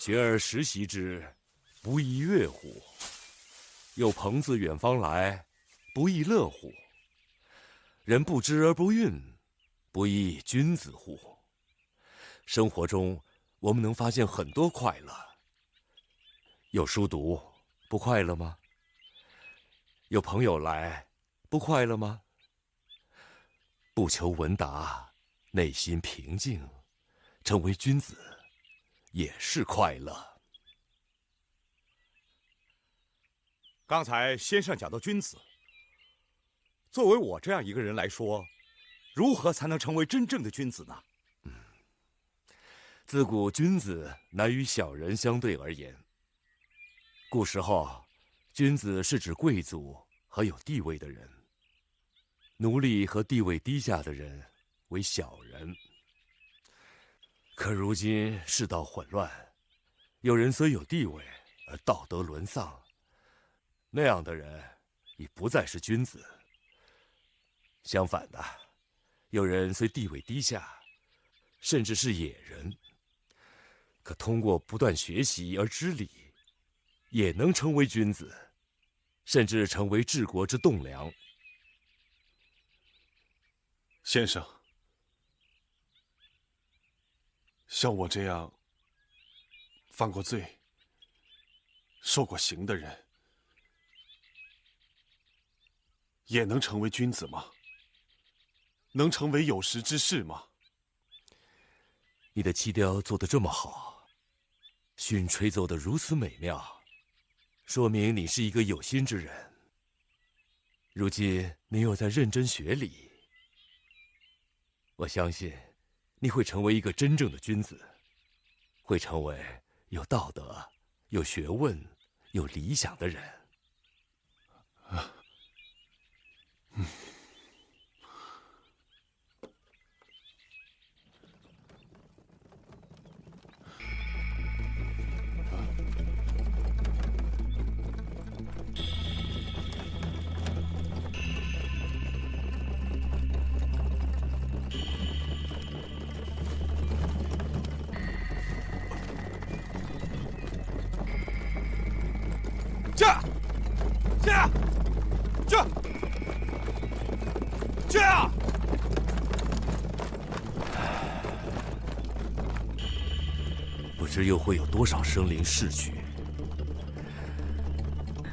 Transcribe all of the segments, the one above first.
学而时习之，不亦乐乎？有朋自远方来，不亦乐乎？人不知而不愠，不亦君子乎？生活中，我们能发现很多快乐。有书读，不快乐吗？有朋友来，不快乐吗？不求闻达，内心平静，成为君子，也是快乐。刚才先生讲到君子，作为我这样一个人来说，如何才能成为真正的君子呢？自古君子乃与小人相对而言。古时候，君子是指贵族和有地位的人，奴隶和地位低下的人为小人。可如今世道混乱，有人虽有地位而道德沦丧，那样的人已不再是君子。相反的，有人虽地位低下，甚至是野人，可通过不断学习而知礼，也能成为君子，甚至成为治国之栋梁。先生，像我这样犯过罪、受过刑的人，也能成为君子吗？能成为有识之士吗？你的漆雕做得这么好，埙吹奏得如此美妙，说明你是一个有心之人。如今你又在认真学礼，我相信你会成为一个真正的君子，会成为有道德、有学问、有理想的人。不知又会有多少生灵逝去。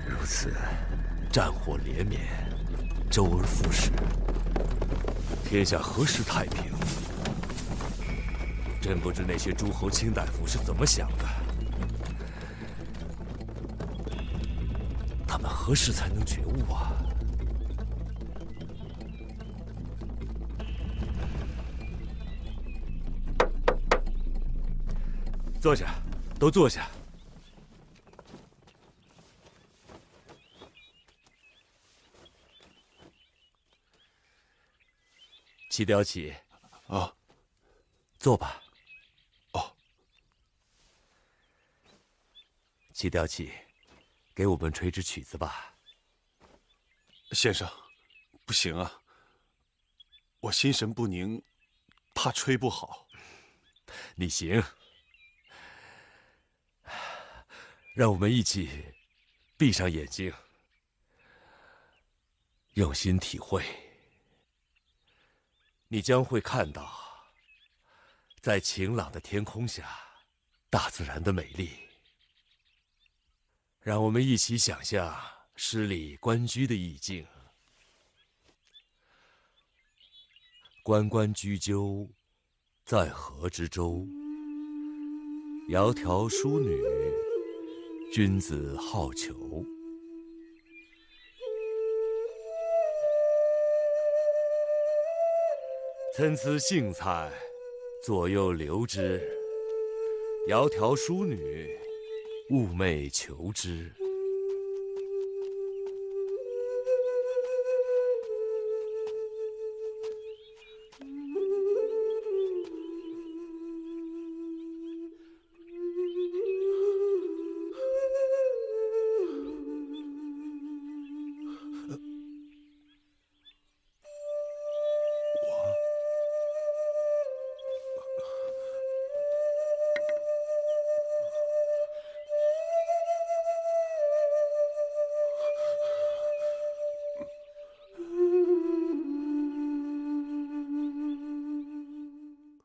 如此，战火连绵，周而复始，天下何时太平？真不知那些诸侯卿大夫是怎么想的。他们何时才能觉悟啊？坐下，都坐下。齐雕起，啊，坐吧。哦，齐雕起，给我们吹支曲子吧。先生，不行啊，我心神不宁，怕吹不好。你行。让我们一起闭上眼睛，用心体会。你将会看到，在晴朗的天空下，大自然的美丽。让我们一起想象诗里关雎的意境。关关雎鸠，在河之洲。窈窕淑女，君子好逑。参差荇菜，左右流之。窈窕淑女，寤寐求之。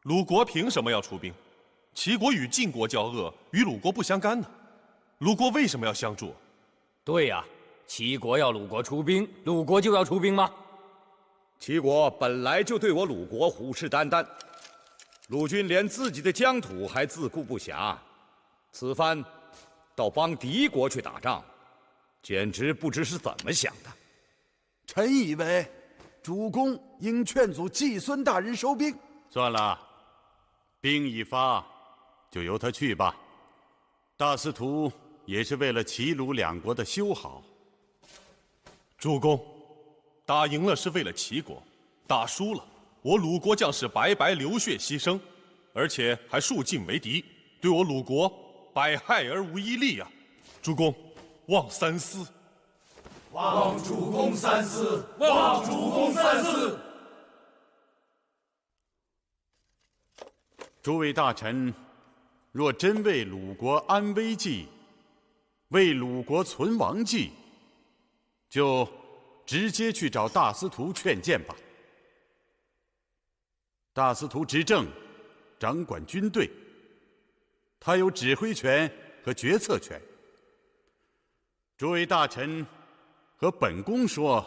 鲁国凭什么要出兵？齐国与晋国交恶，与鲁国不相干呢。鲁国为什么要相助？对呀，齐国要鲁国出兵，鲁国就要出兵吗？齐国本来就对我鲁国虎视眈眈，鲁军连自己的疆土还自顾不暇，此番倒帮敌国去打仗，简直不知是怎么想的。臣以为，主公应劝阻季孙大人收兵。算了，兵已发，就由他去吧。大司徒也是为了齐鲁两国的修好。主公，打赢了是为了齐国，打输了，我鲁国将士白白流血牺牲，而且还数晋为敌，对我鲁国百害而无一利啊！主公，望三思。望主公三思，望主公三思。诸位大臣，若真为鲁国安危计，为鲁国存亡计，就直接去找大司徒劝谏吧。大司徒执政，掌管军队，他有指挥权和决策权。诸位大臣和本宫说，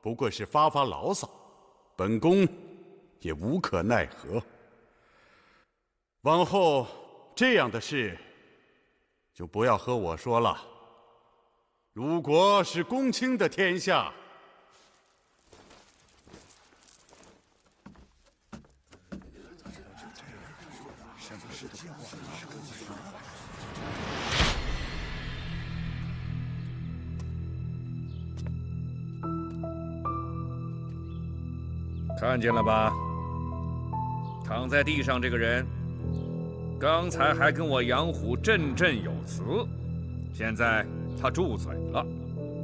不过是发发牢骚，本宫也无可奈何。往后这样的事，就不要和我说了。鲁国是公卿的天下。看见了吧？躺在地上这个人，刚才还跟我杨虎振振有词，现在他住嘴了，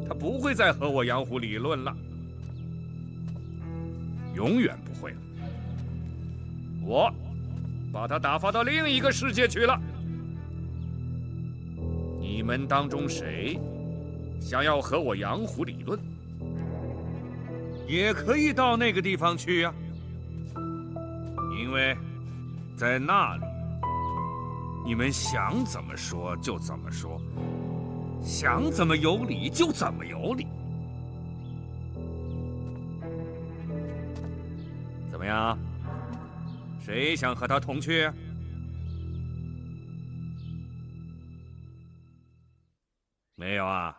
他不会再和我杨虎理论了，永远不会了。我把他打发到另一个世界去了。你们当中谁想要和我杨虎理论，也可以到那个地方去呀，因为在那里，你们想怎么说就怎么说，想怎么有理就怎么有理。怎么样？谁想和他同去？没有啊？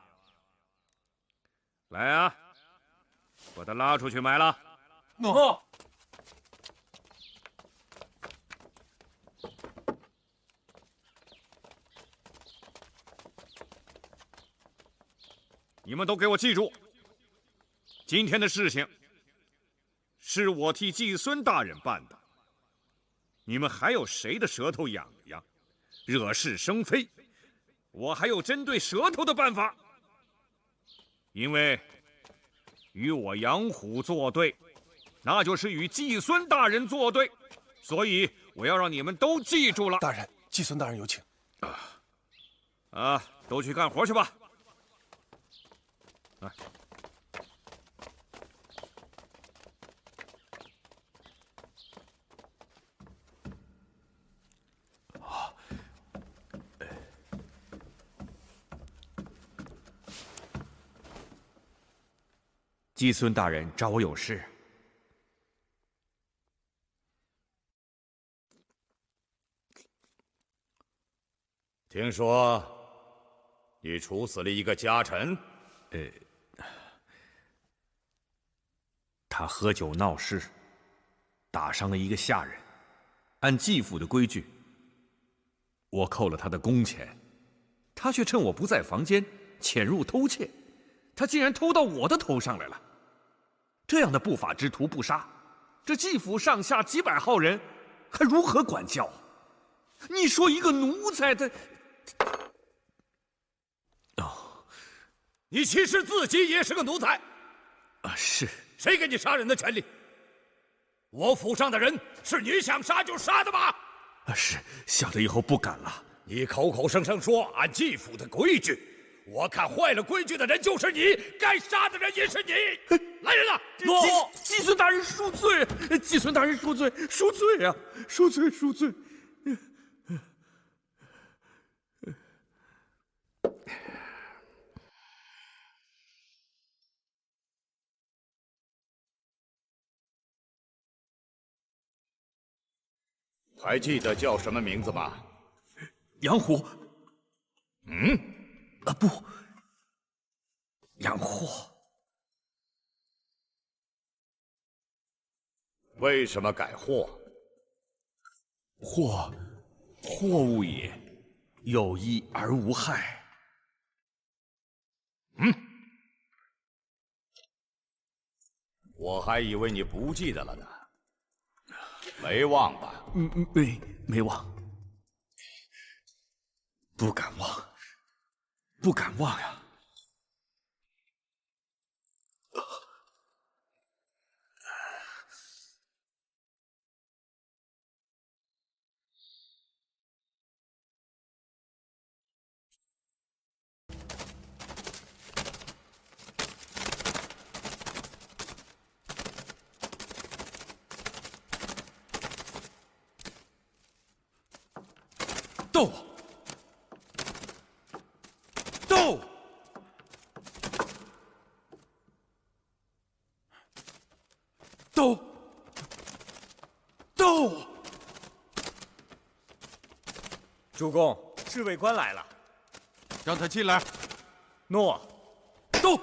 来啊！把他拉出去埋了。诺。你们都给我记住，今天的事情是我替季孙大人办的。你们还有谁的舌头痒痒，惹是生非，我还有针对舌头的办法。因为与我杨虎作对，那就是与季孙大人作对，所以我要让你们都记住了。大人，季孙大人有请。都去干活去吧。来。季孙大人找我有事。听说你处死了一个家臣。他喝酒闹事，打伤了一个下人。按季府的规矩，我扣了他的工钱，他却趁我不在房间潜入偷窃，他竟然偷到我的头上来了。这样的不法之徒不杀，这季府上下几百号人，还如何管教？你说一个奴才的……你其实自己也是个奴才。是。谁给你杀人的权利？我府上的人是你想杀就杀的吗？是，小的以后不敢了。你口口声声说按季府的规矩，我看坏了规矩的人就是你，该杀的人也是你。来人呐！季孙大人恕罪，季孙大人恕罪，恕罪啊，恕罪恕罪。还记得叫什么名字吗？杨虎。不，杨霍。为什么改霍？霍物也，有益而无害。我还以为你不记得了呢。没忘吧？没忘，不敢忘，不敢忘呀！斗！主公，侍卫官来了。让他进来。诺。斗！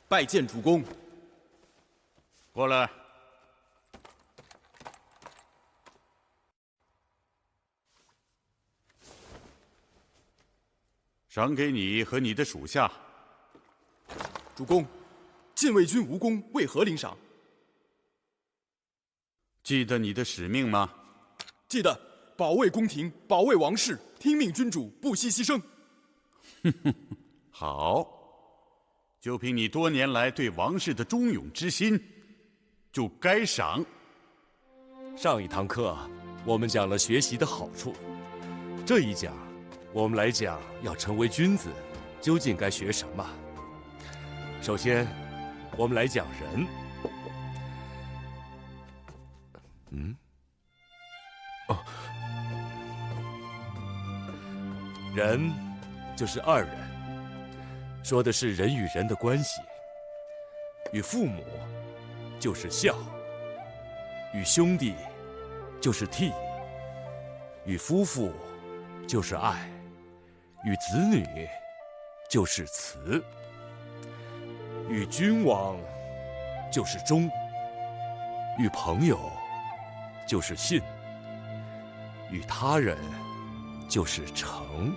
拜见主公。过来。赏给你和你的属下。主公，禁卫军无功，为何领赏？记得你的使命吗？记得，保卫宫廷，保卫王室，听命君主，不惜牺牲。好。就凭你多年来对王室的忠勇之心，就该赏。上一堂课我们讲了学习的好处，这一讲我们来讲要成为君子究竟该学什么。首先，我们来讲人。人就是二人。说的是人与人的关系，与父母就是孝，与兄弟就是悌，与夫妇就是爱，与子女就是慈，与君王就是忠，与朋友就是信，与他人就是诚。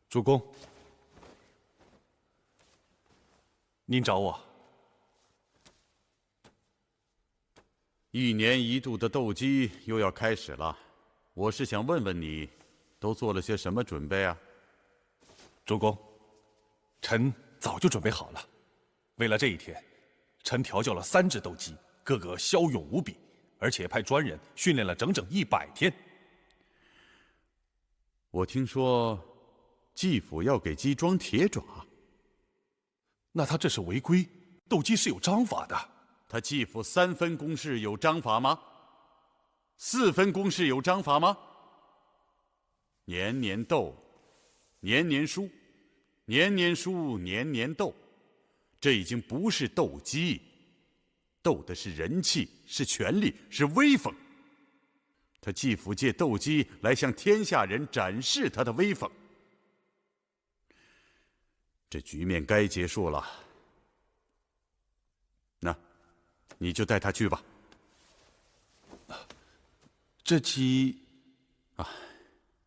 主公，您找我。1年1度的斗鸡又要开始了，我是想问问你，都做了些什么准备啊？主公，臣早就准备好了。为了这一天，臣调教了3只斗鸡，个个骁勇无比，而且派专人训练了整整100天。我听说季府要给鸡装铁爪，那他这是违规。斗鸡是有章法的。他季府3分公事有章法吗？4分公事有章法吗？年年斗，年年输，年年输，年年斗，这已经不是斗鸡，斗的是人气，是权力，是威风。他继父借斗鸡来向天下人展示他的威风。这局面该结束了，那，你就带他去吧。这棋，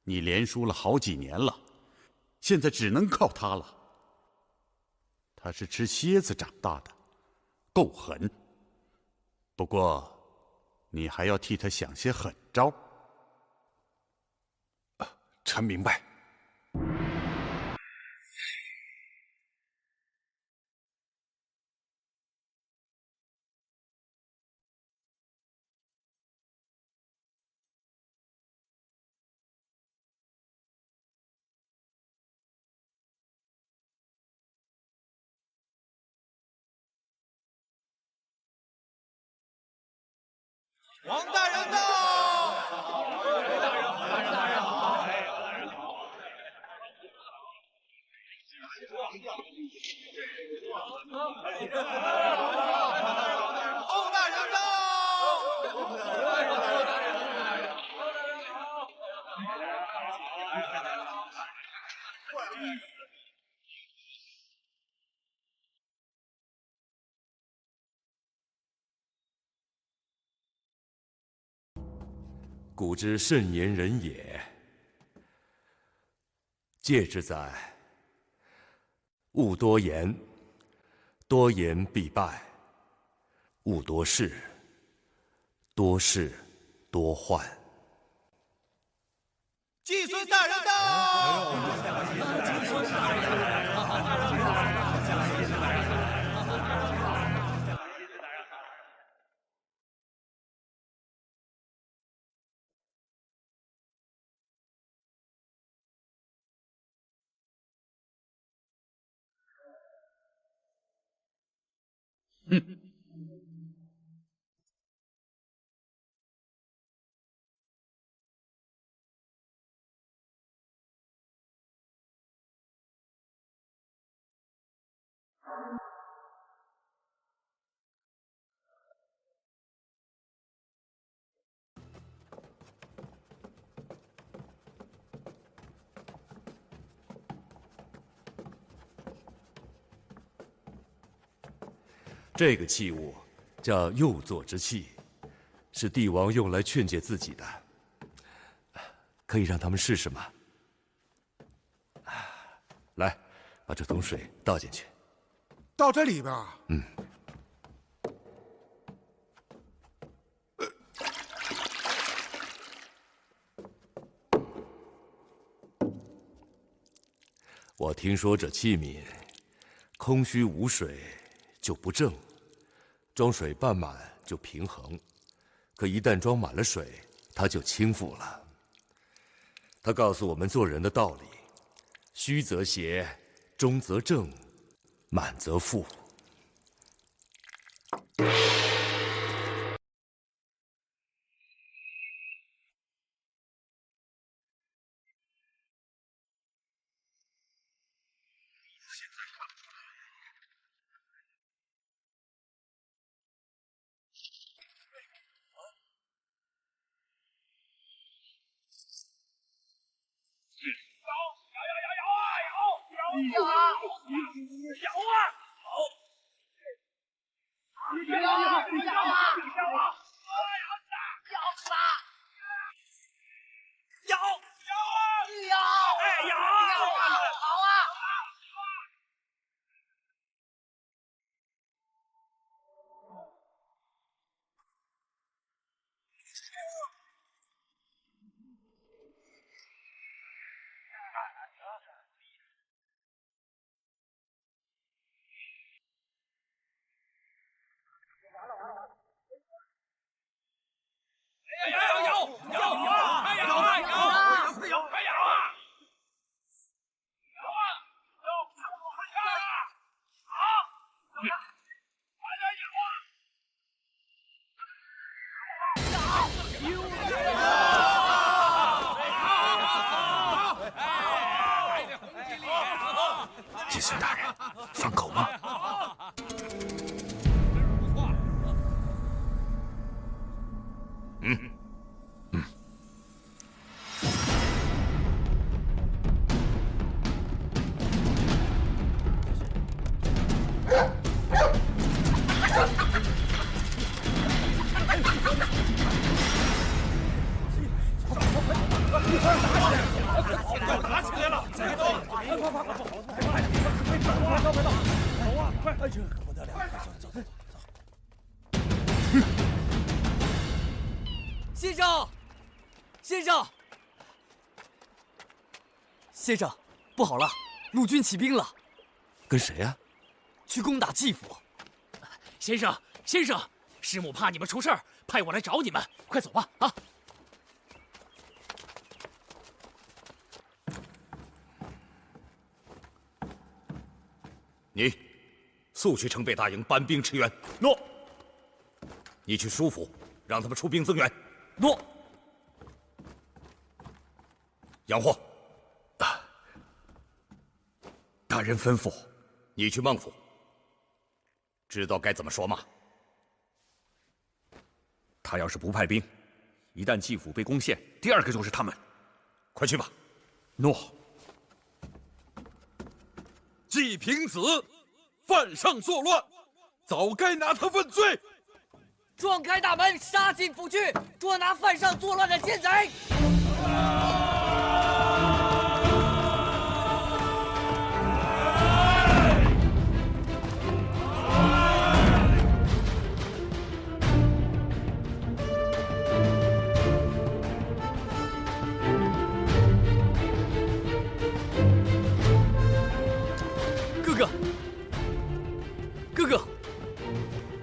你连输了好几年了，现在只能靠他了。他是吃蝎子长大的，够狠。不过，你还要替他想些狠招。臣明白。王大人到！王大人到！古之慎言人也，戒之在：勿多言，多言必败；勿多事，多事多患。季孙大人到！这个器物叫右座之器，是帝王用来劝诫自己的。可以让他们试试吗？来，把这桶水倒进去。到这里边。我听说这器皿，空虚无水就不正，装水半满就平衡，可一旦装满了水，它就倾覆了。他告诉我们做人的道理：虚则邪，中则正，满则负。季孙大人，放口吗？打起来了！快走！快！走啊！快！哎，这可不得了！走！先生，不好了，陆军起兵了。跟谁呀？去攻打季府。先生，师母怕你们出事儿，派我来找你们，快走吧！啊！你速去城北大营搬兵驰援。诺。你去舒府，让他们出兵增援。诺。杨霍，大人吩咐。你去孟府，知道该怎么说吗？他要是不派兵，一旦季府被攻陷，第二个就是他们。快去吧。诺。季平子犯上作乱，早该拿他问罪。撞开大门，杀进府去，捉拿犯上作乱的奸贼。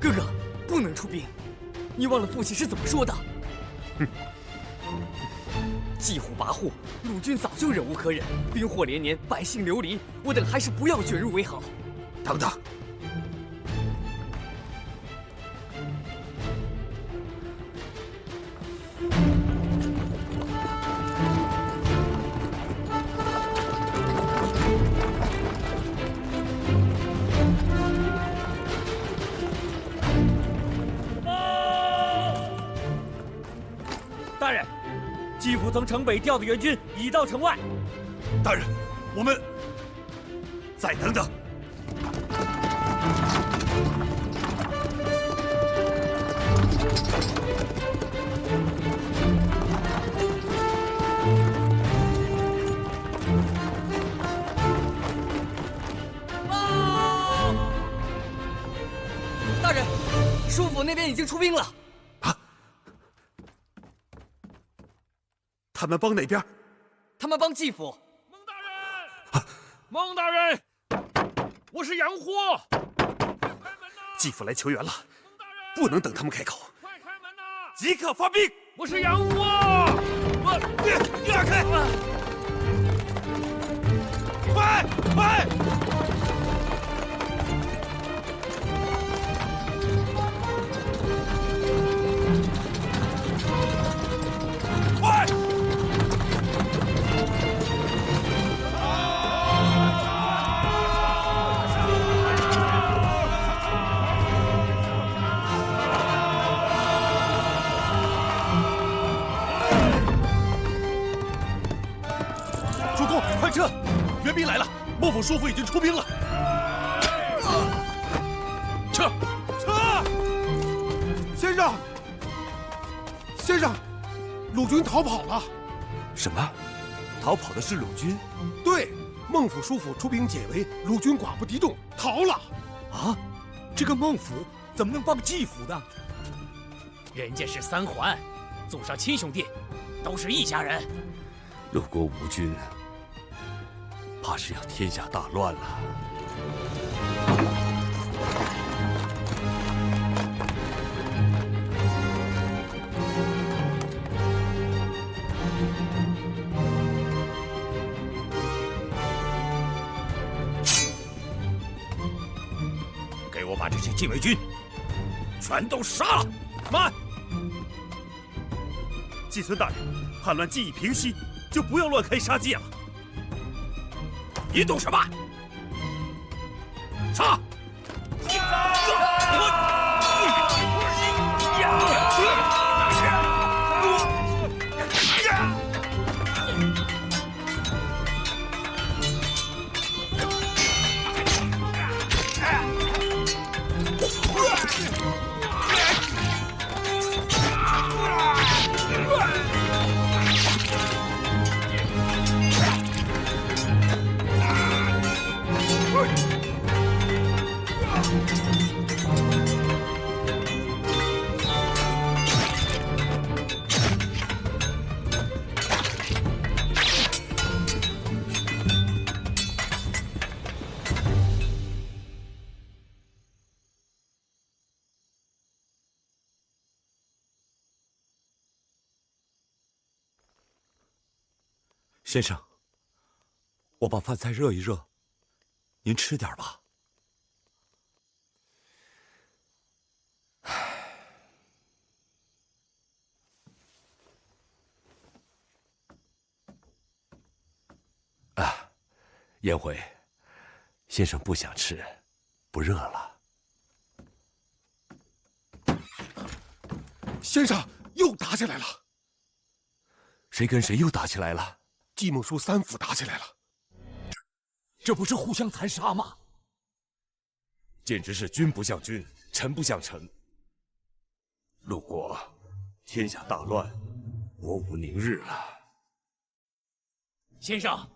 哥哥，不能出兵！你忘了父亲是怎么说的？哼！季虎跋扈，鲁军早就忍无可忍，兵祸连连，百姓流离。我等还是不要卷入为好。等等！大人，季府从城北调的援军已到城外。大人，我们再等等。大人，舒府那边已经出兵了。他们帮哪边？他们帮季府。孟大人，我是杨霍。季府来求援了，不能等他们开口。快开门呐！即刻发兵。我是杨霍。让开！快！快撤！援兵来了，孟府叔父已经出兵了。撤！先生，鲁军逃跑了。什么？逃跑的是鲁军？对，孟府叔父出兵解围，鲁军寡不敌众，逃了。啊，这个孟府怎么能帮季府呢？人家是三环，祖上亲兄弟，都是一家人。鲁国吴军，怕是要天下大乱了。给我把这些禁卫军全都杀了！慢！季孙大人，叛乱既已平息，就不要乱开杀戒了。你懂什么？杀！先生，我把饭菜热一热，您吃点吧。啊，颜回，先生不想吃，不热了。先生又打起来了。谁跟谁又打起来了？季孟舒三府打起来了。这不是互相残杀吗？简直是君不像君，臣不像臣。鲁国，天下大乱，国无宁日了。先生，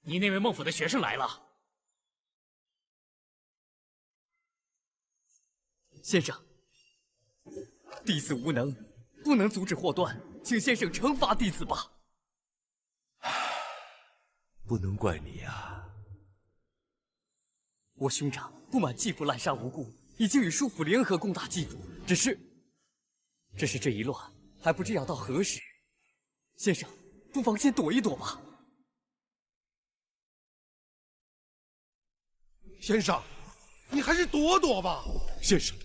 你那位孟府的学生来了。先生，弟子无能，不能阻止祸端，请先生惩罚弟子吧。不能怪你呀。我兄长不满继父滥杀无辜，已经与叔父联合攻打继父，只是这一乱还不知要到何时。先生，不妨先躲一躲吧。先生，你还是躲躲吧。先生。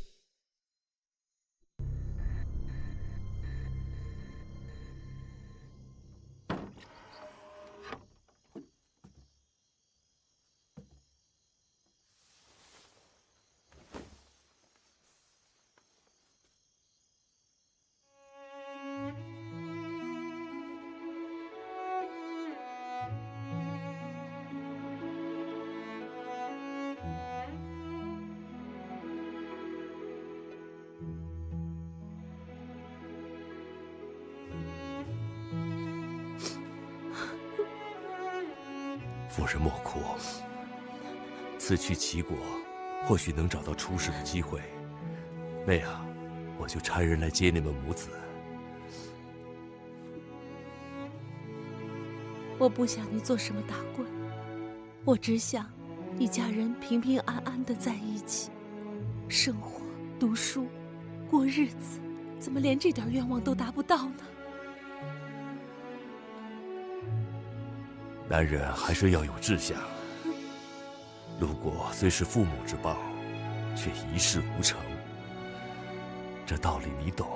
夫人莫哭，此去齐国，或许能找到出仕的机会，那样我就差人来接你们母子。我不想你做什么大官，我只想一家人平平安安的在一起，生活、读书、过日子，怎么连这点愿望都达不到呢？男人还是要有志向。鲁国虽是父母之邦，却一事无成，这道理你懂。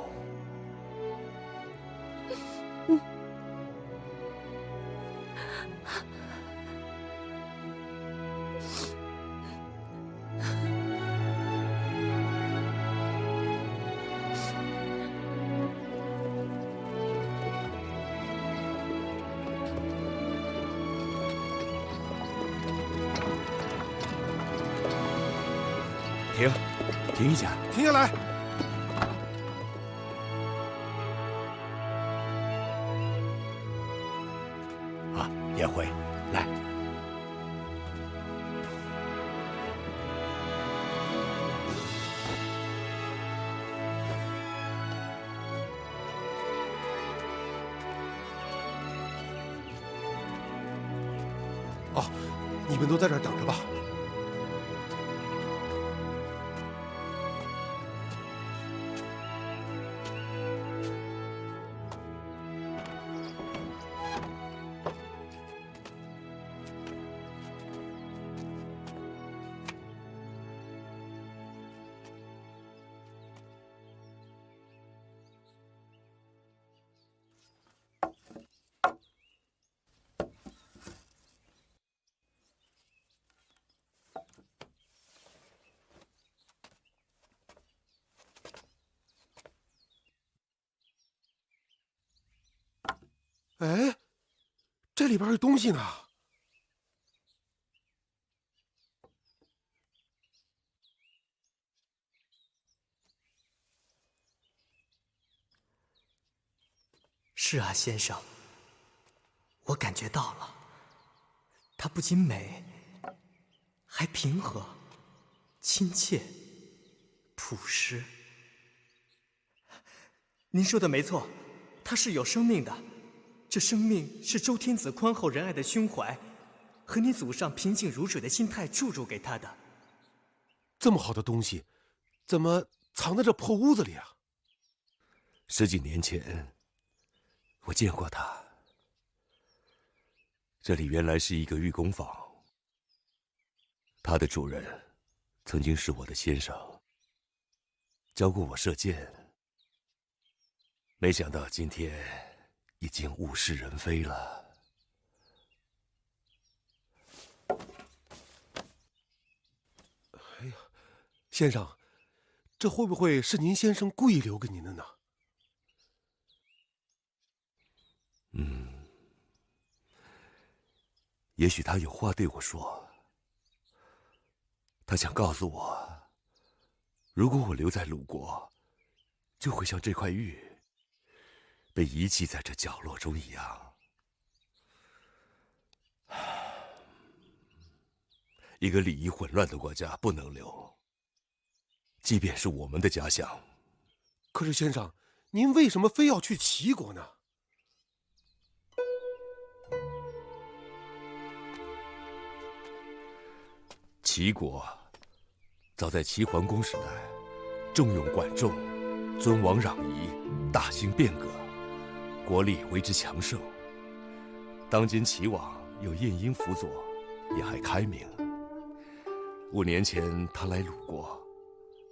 停一下！停下来！啊，颜回，来。哦，你们都在这儿等着吧。哎，这里边有东西呢。是啊，先生，我感觉到了，它不仅美，还平和。亲切、朴实。您说的没错，他是有生命的。这生命是周天子宽厚仁爱的胸怀，和你祖上平静如水的心态注入给他的。这么好的东西，怎么藏在这破屋子里啊？10几年前，我见过它。这里原来是一个御工坊，它的主人曾经是我的先生，教过我射箭。没想到今天已经物是人非了。哎呀，先生，这会不会是您先生故意留给您的呢？也许他有话对我说。他想告诉我，如果我留在鲁国，就会像这块玉被遗弃在这角落中一样。一个礼仪混乱的国家不能留，即便是我们的家乡。可是先生，您为什么非要去齐国呢？齐国早在齐桓公时代，重用管仲，尊王攘夷，大兴变革，国力为之强盛。当今齐王有晏婴辅佐，也还开明。5年前他来鲁国，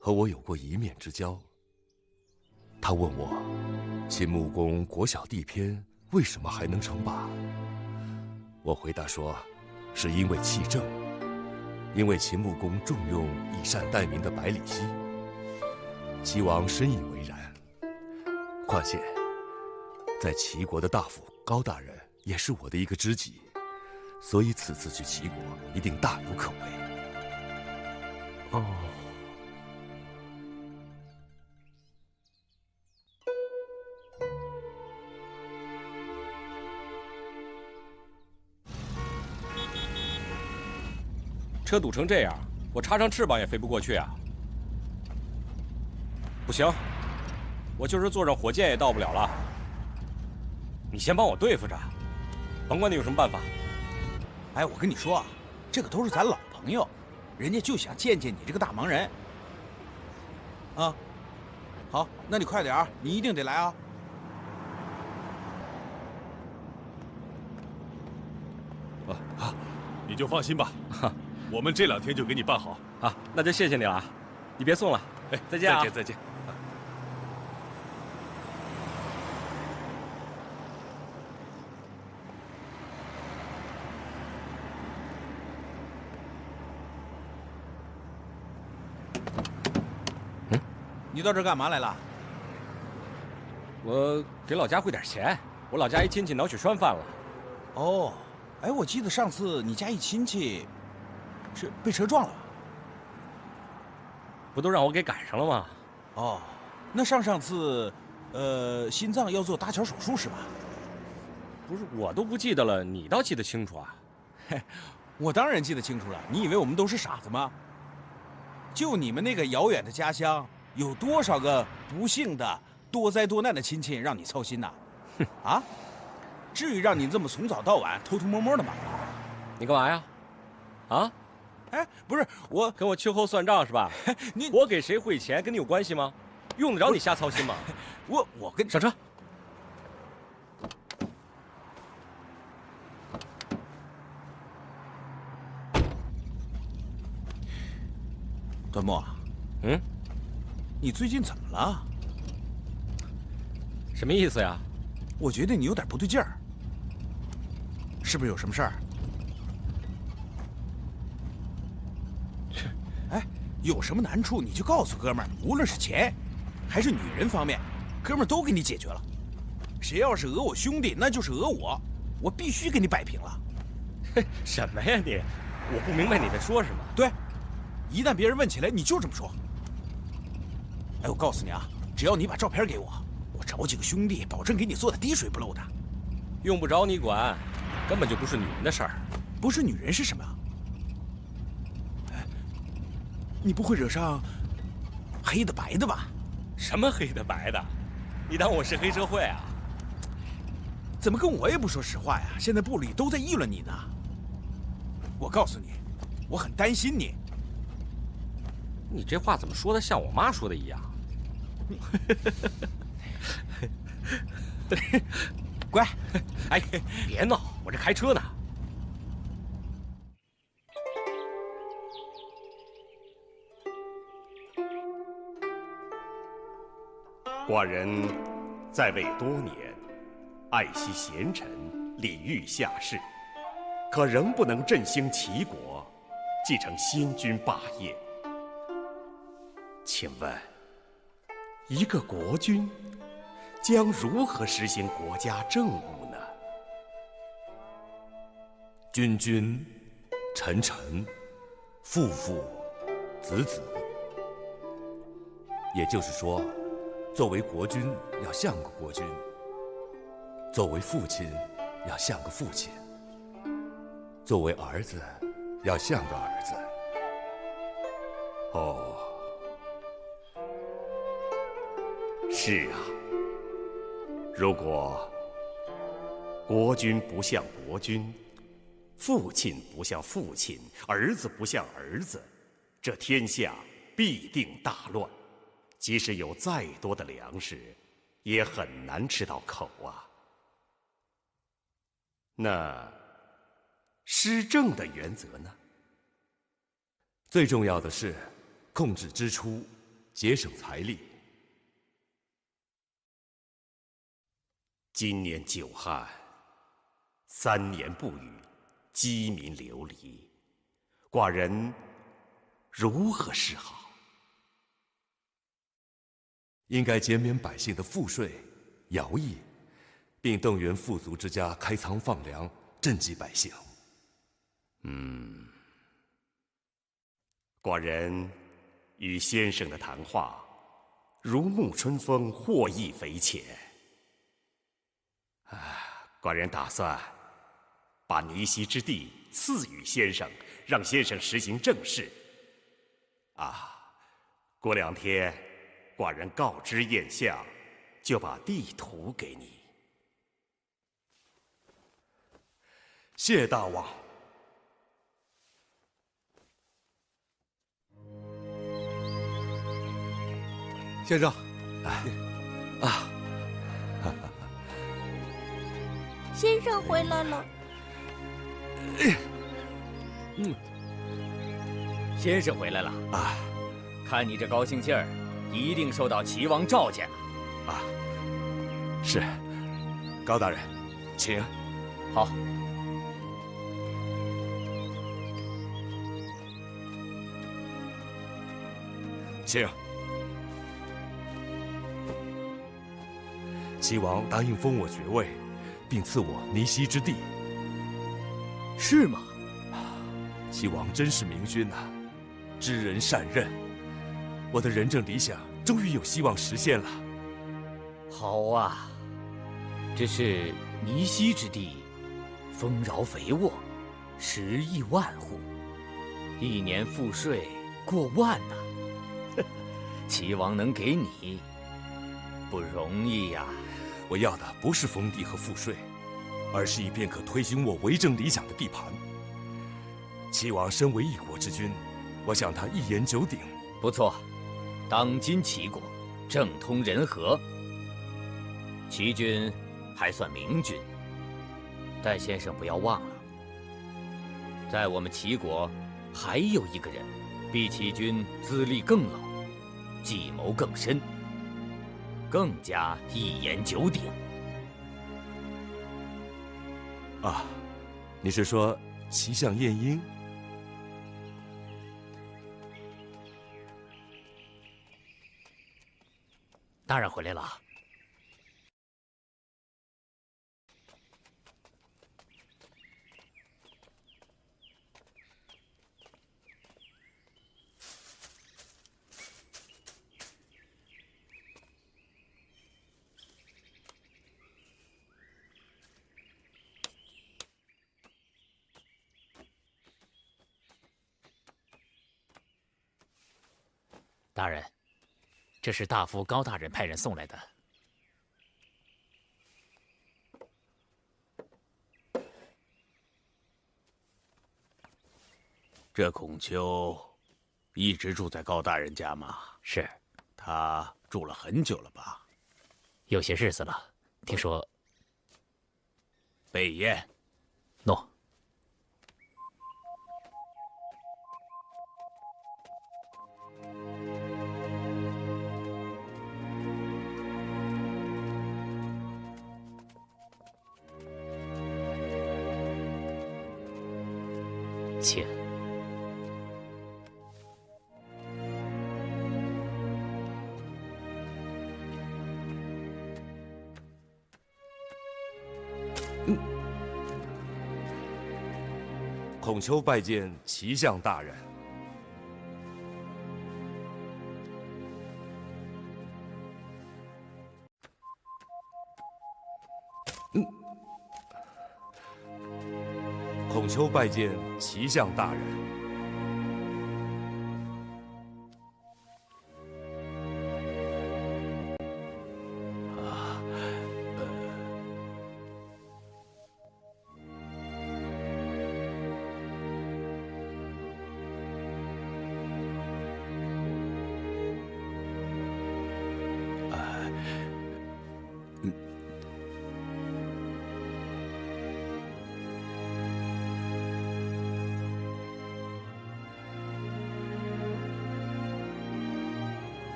和我有过一面之交。他问我，秦穆公国小地偏，为什么还能称霸？我回答说，是因为弃政。因为秦穆公重用以善待民的百里奚，齐王深以为然。况且，在齐国的大夫高大人也是我的一个知己，所以此次去齐国一定大有可为。哦。车堵成这样，我插上翅膀也飞不过去啊！不行，我就是坐上火箭也到不了了。你先帮我对付着，甭管你有什么办法。哎，我跟你说啊，这个都是咱老朋友，人家就想见见你这个大忙人。啊，好，那你快点儿，你一定得来啊！你就放心吧。我们这2天就给你办好啊！那就谢谢你了，你别送了，哎，再见啊！再见。你到这儿干嘛来了？我给老家汇点钱，我老家一亲戚脑血栓犯了。哦，哎，我记得上次你家一亲戚是被车撞了吧？不都让我给赶上了吗？哦，那上次，心脏要做搭桥手术是吧？不是，我都不记得了，你倒记得清楚啊？嘿，我当然记得清楚了。你以为我们都是傻子吗？就你们那个遥远的家乡，有多少个不幸的、多灾多难的亲戚让你操心呐？哼，啊？至于让你这么从早到晚偷偷摸摸的吗？你干嘛呀？啊？哎，不是我跟我秋后算账是吧？我给谁汇钱跟你有关系吗？用得着你瞎操心吗？我跟上车。段墨，你最近怎么了？什么意思呀？我觉得你有点不对劲儿，是不是有什么事儿？哎，有什么难处你就告诉哥们儿，无论是钱，还是女人方面，哥们儿都给你解决了。谁要是讹我兄弟，那就是讹我，我必须给你摆平了。什么呀你？我不明白你在说什么。对，一旦别人问起来，你就这么说。哎，我告诉你啊，只要你把照片给我，我找几个兄弟，保证给你做的滴水不漏的。用不着你管，根本就不是女人的事儿。不是女人是什么？哎，你不会惹上黑的白的吧？什么黑的白的？你当我是黑社会啊？怎么跟我也不说实话呀？现在部里都在议论你呢。我告诉你，我很担心你。你这话怎么说的像我妈说的一样？乖，哎，别闹，我这开车呢。寡人在位多年，爱惜贤臣，礼遇下士，可仍不能振兴齐国，继承先君霸业。请问，一个国君将如何实行国家政务呢？君君，臣臣，父父，子子。也就是说，作为国君要像个国君，作为父亲要像个父亲，作为儿子要像个儿子。哦，是啊。如果国君不像国君，父亲不像父亲，儿子不像儿子，这天下必定大乱。即使有再多的粮食，也很难吃到口啊。那施政的原则呢？最重要的是控制支出，节省财力。今年久旱，3年不雨，饥民流离，寡人如何是好？应该减免百姓的赋税、徭役，并动员富足之家开仓放粮，赈济百姓。寡人与先生的谈话，如沐春风，获益匪浅。寡人打算把尼西之地赐予先生，让先生实行政事。过2天，寡人告知燕相，就把地图给你。谢大王。先生，先生回来了。先生回来了啊！看你这高兴劲儿，一定受到齐王召见了。是，高大人，请。好。请。齐王答应封我爵位，并赐我尼西之地。是吗？齐王真是明君呐，知人善任。我的仁政理想终于有希望实现了。好啊，只是尼西之地，丰饶肥沃，10亿万户，1年赋税过万呐。齐王能给你，不容易呀。我要的不是封地和赋税，而是一片可推行我为政理想的地盘。齐王身为一国之君，我想他一言九鼎。不错，当今齐国政通人和，齐军还算明君。但先生不要忘了，在我们齐国还有一个人，比齐军资历更老，计谋更深，更加一言九鼎。你是说齐相晏婴？大人回来了。大人，这是大夫高大人派人送来的。这孔丘一直住在高大人家吗？是。他住了很久了吧？有些日子了。听说。备宴。诺。请。孔丘拜见齐相大人。孔丘拜见齐相大人。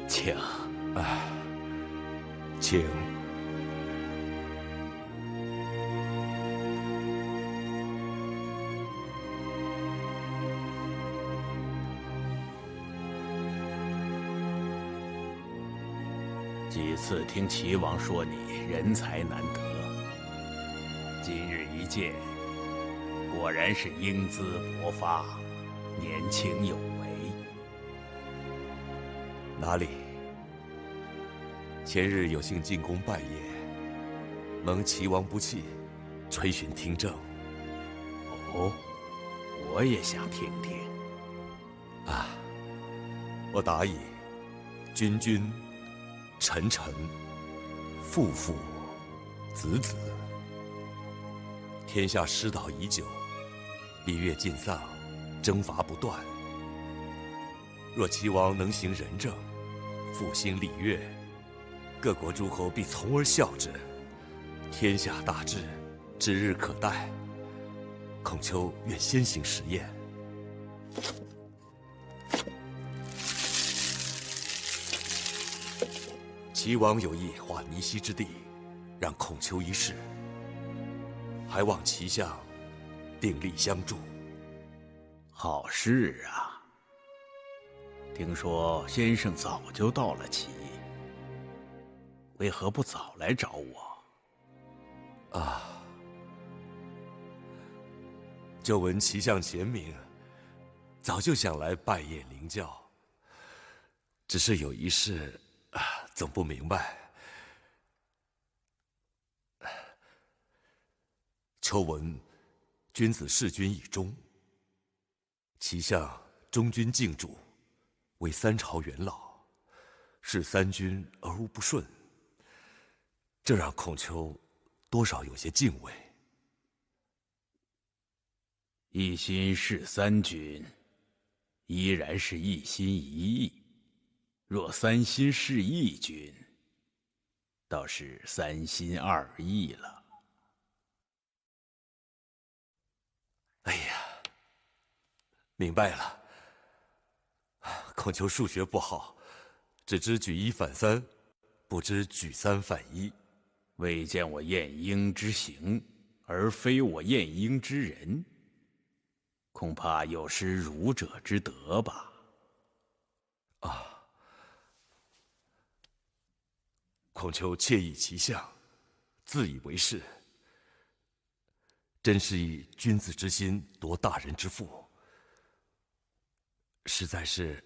请。请。几次听齐王说你人才难得，今日一见，果然是英姿勃发，年轻有为。哪里？前日有幸进宫拜谒，蒙齐王不弃，垂询听政。哦，我也想听听。啊，我答以君君、臣臣、父父、子子，天下失道已久，礼乐尽丧，征伐不断。若齐王能行仁政，复兴礼乐，各国诸侯必从而效之，天下大治，指日可待。孔丘愿先行实验。齐王有意划泥溪之地，让孔丘一试，还望齐相鼎力相助。好事啊！听说先生早就到了齐，为何不早来找我？啊，久闻齐相贤明，早就想来拜谒领教，只是有一事总不明白。秋闻君子弑君以忠，齐相忠君敬主，为三朝元老，视三军而无不顺，这让孔丘多少有些敬畏。一心事三军，依然是一心一意；若三心事一军，倒是三心二意了。哎呀，明白了。孔丘数学不好，只知举一反三，不知举三反一。未见我晏婴之行，而非我晏婴之人，恐怕有失儒者之德吧。啊，孔丘窃议其相，自以为是，真是以君子之心夺大人之腹，实在是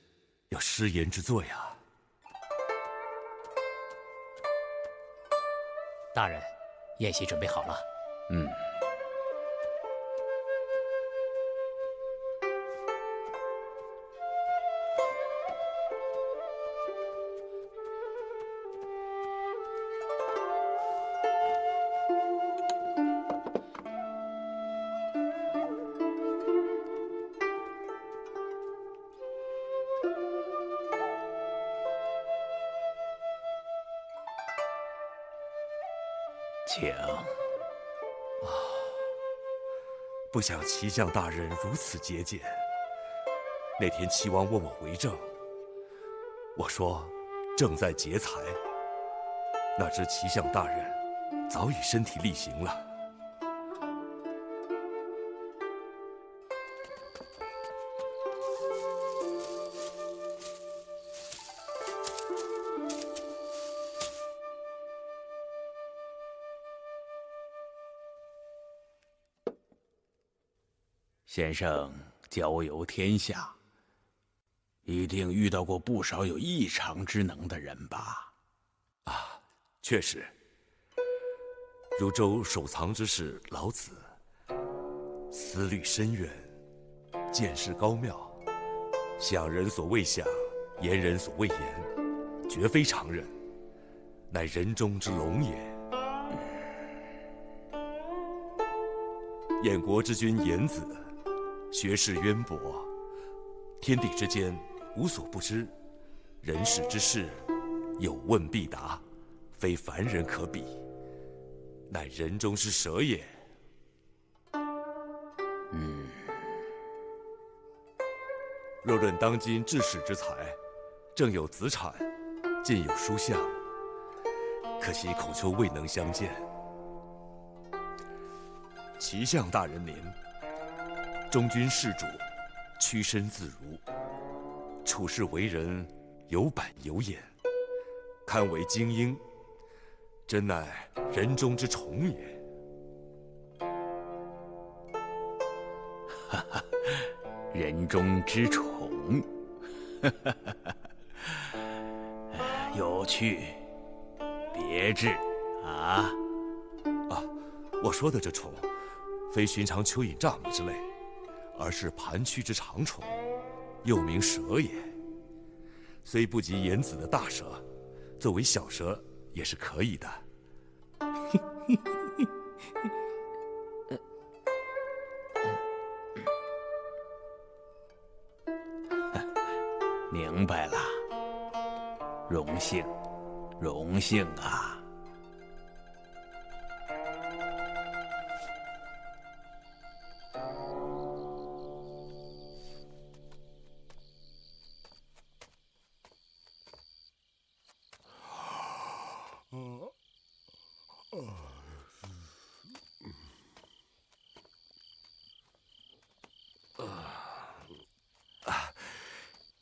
有失言之罪啊！大人，宴席准备好了。嗯。请。不想齐相大人如此节俭。那天齐王问我回政，我说正在劫财，哪知齐相大人早已身体力行了。先生交游天下，一定遇到过不少有异常之能的人吧？啊，确实。如周守藏之士老子，思虑深远，见识高妙，想人所未想，言人所未言，绝非常人，乃人中之龙也。燕国之君颜子，学识渊博，天地之间无所不知，人世之事有问必答，非凡人可比，乃人中之蛇也。若论当今治世之才，正有子产，近有书相，可惜孔丘未能相见。齐相大人您，忠君事主，屈身自如，处事为人有板有眼，堪为精英，真乃人中之宠也。哈哈，人中之宠，有趣，别致啊！啊，我说的这宠，非寻常蚯蚓、蚱蜢之类，而是盘曲之长虫，又名蛇也。虽不及颜子的大蛇，作为小蛇也是可以的。明白了，荣幸，荣幸啊！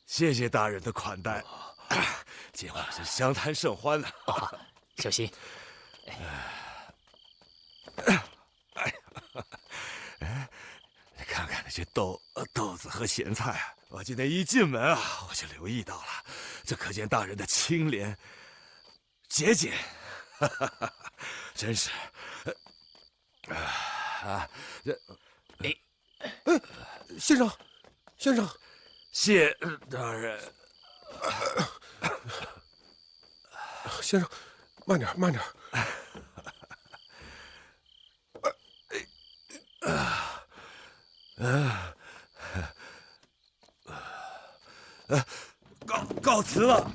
谢谢大人的款待，今晚是相谈甚欢呢。小心！看看那些豆子和咸菜，我今天一进门啊，我就留意到了，这可见大人的清廉节俭，真是先生，先生。谢大人，先生，慢点，慢点。告辞了。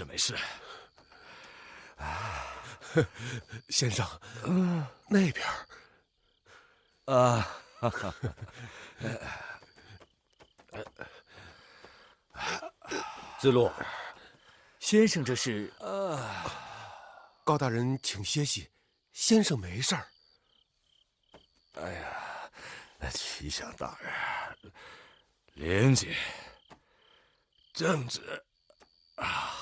没事，先生，那边子路，先生这是高大人请歇息，先生没事儿。哎呀，齐相大人，廉洁、正直啊！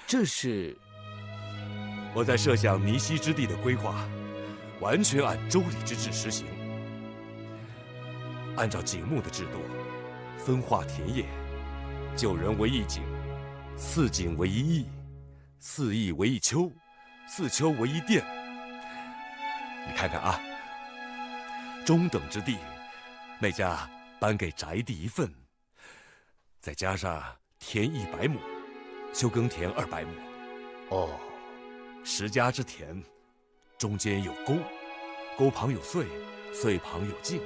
这是我在设想尼西之地的规划，完全按周礼之制实行。按照景牧的制度，分化田野，9人为一井，4井为一邑，4邑为一丘，4丘为一店。你看看啊，中等之地，每家颁给宅地1份，再加上田100亩，休耕田200亩。哦，10家之田，中间有沟，沟旁有穗，穗旁有径，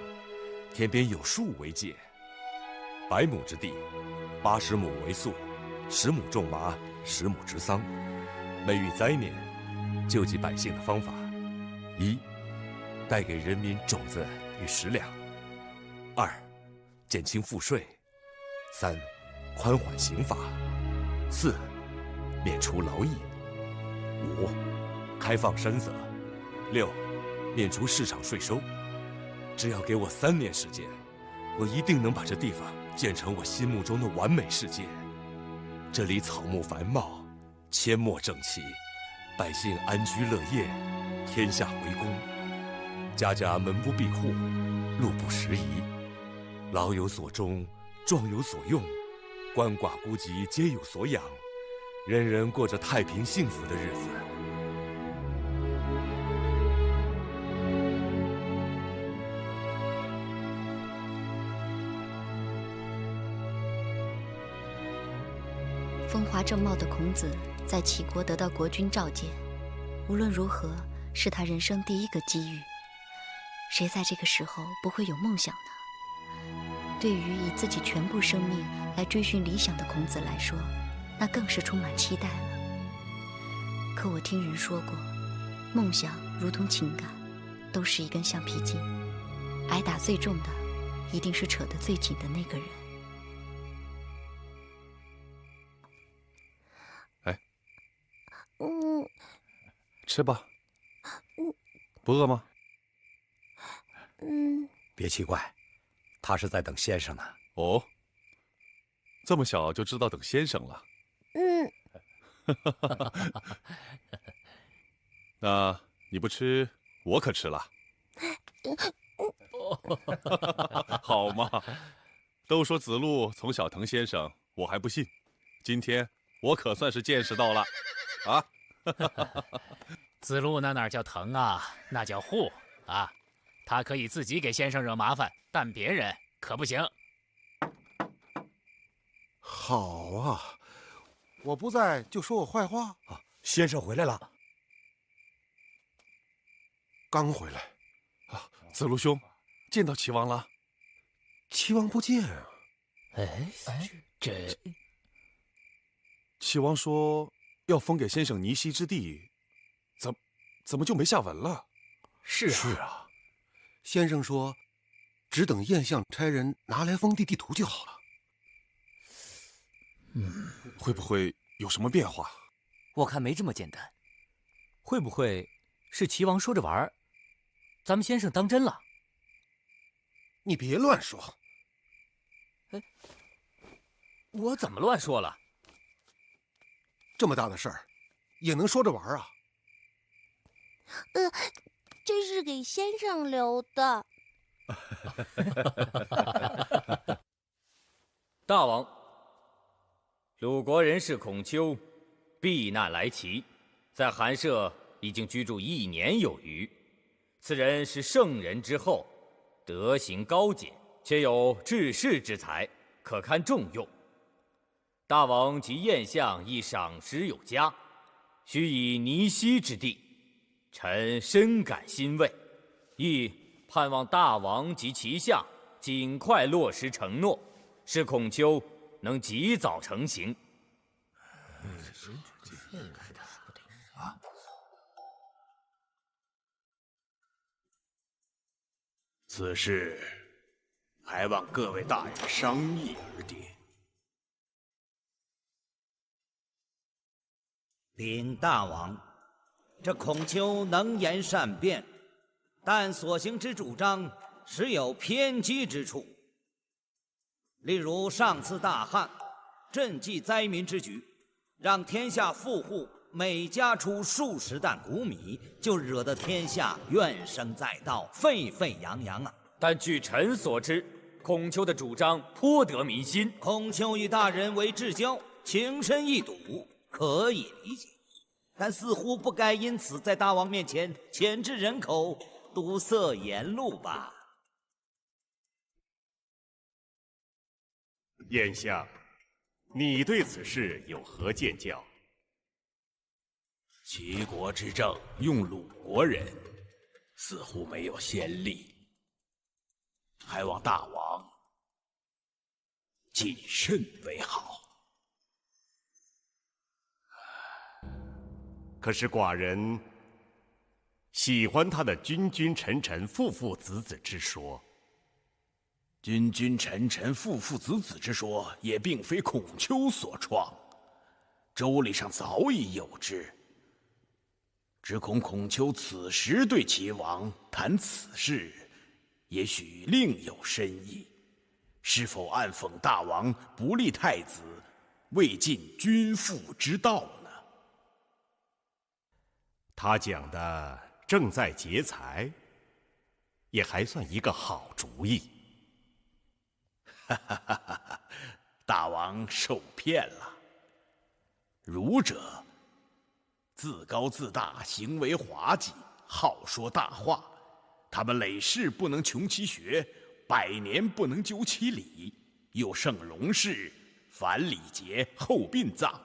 田边有树为界。100亩之地，80亩为粟，10亩种麻，10亩植桑。每遇灾年，救济百姓的方法：1. 带给人民种子与食粮；2. 减轻赋税；3. 宽缓刑罚；4. 免除劳役；5. 开放山泽；6. 免除市场税收。只要给我3年时间，我一定能把这地方建成我心目中的完美世界。这里草木繁茂，阡陌整齐，百姓安居乐业，天下为公，家家门不闭户，路不拾遗，老有所终，壮有所用，鳏寡孤疾皆有所养，人人过着太平幸福的日子。风华正茂的孔子在齐国得到国君召见，无论如何是他人生第一个机遇。谁在这个时候不会有梦想呢？对于以自己全部生命来追寻理想的孔子来说，那更是充满期待了。可我听人说过，梦想如同情感，都是一根橡皮筋，挨打最重的一定是扯得最紧的那个人。吃吧。不饿吗？别奇怪，他是在等先生呢。哦，这么小就知道等先生了。那你不吃，我可吃了。好嘛，都说子路从小疼先生，我还不信。今天我可算是见识到了。啊！子路那哪叫疼啊，那叫护啊！他可以自己给先生惹麻烦，但别人可不行。好啊，我不在就说我坏话啊！先生回来了，刚回来啊！子路兄，见到齐王了？齐王不见啊！这齐王说要封给先生尼西之地，怎么就没下文了？是啊，先生说，只等晏相差人拿来封地地图就好了。会不会有什么变化？我看没这么简单。会不会是齐王说着玩儿，咱们先生当真了？你别乱说。我怎么乱说了？这么大的事儿，也能说着玩啊？这是给先生留的。大王，鲁国人士孔丘避难来齐，在寒舍已经居住1年有余。此人是圣人之后，德行高洁，且有治世之才，可堪重用。大王及晏相亦赏识有加，许以尼西之地，臣深感欣慰，亦盼望大王及其相尽快落实承诺，使孔丘能及早成行。此事还望各位大人商议而定。禀大王，这孔丘能言善辩，但所行之主张实有偏激之处。例如上次大旱，赈济灾民之举，让天下富户每家出数十担谷米，就惹得天下怨声载道，沸沸扬扬啊！但据臣所知，孔丘的主张颇得民心。孔丘与大人为至交，情深意笃，可以理解，但似乎不该因此在大王面前牵制人口，堵塞言路吧？眼下，你对此事有何见教？齐国之政用鲁国人，似乎没有先例，还望大王谨慎为好。可是寡人喜欢他的君君臣臣、父父子子之说。君君臣臣、父父子子之说，也并非孔丘所创，周礼上早已有之。只恐孔丘此时对齐王谈此事，也许另有深意，是否暗讽大王不立太子，未尽君父之道呢？他讲的正在劫财，也还算一个好主意。大王受骗了。儒者自高自大，行为滑稽，好说大话。他们累世不能穷其学，100年不能究其理，又盛戎事，反礼节，后殡葬，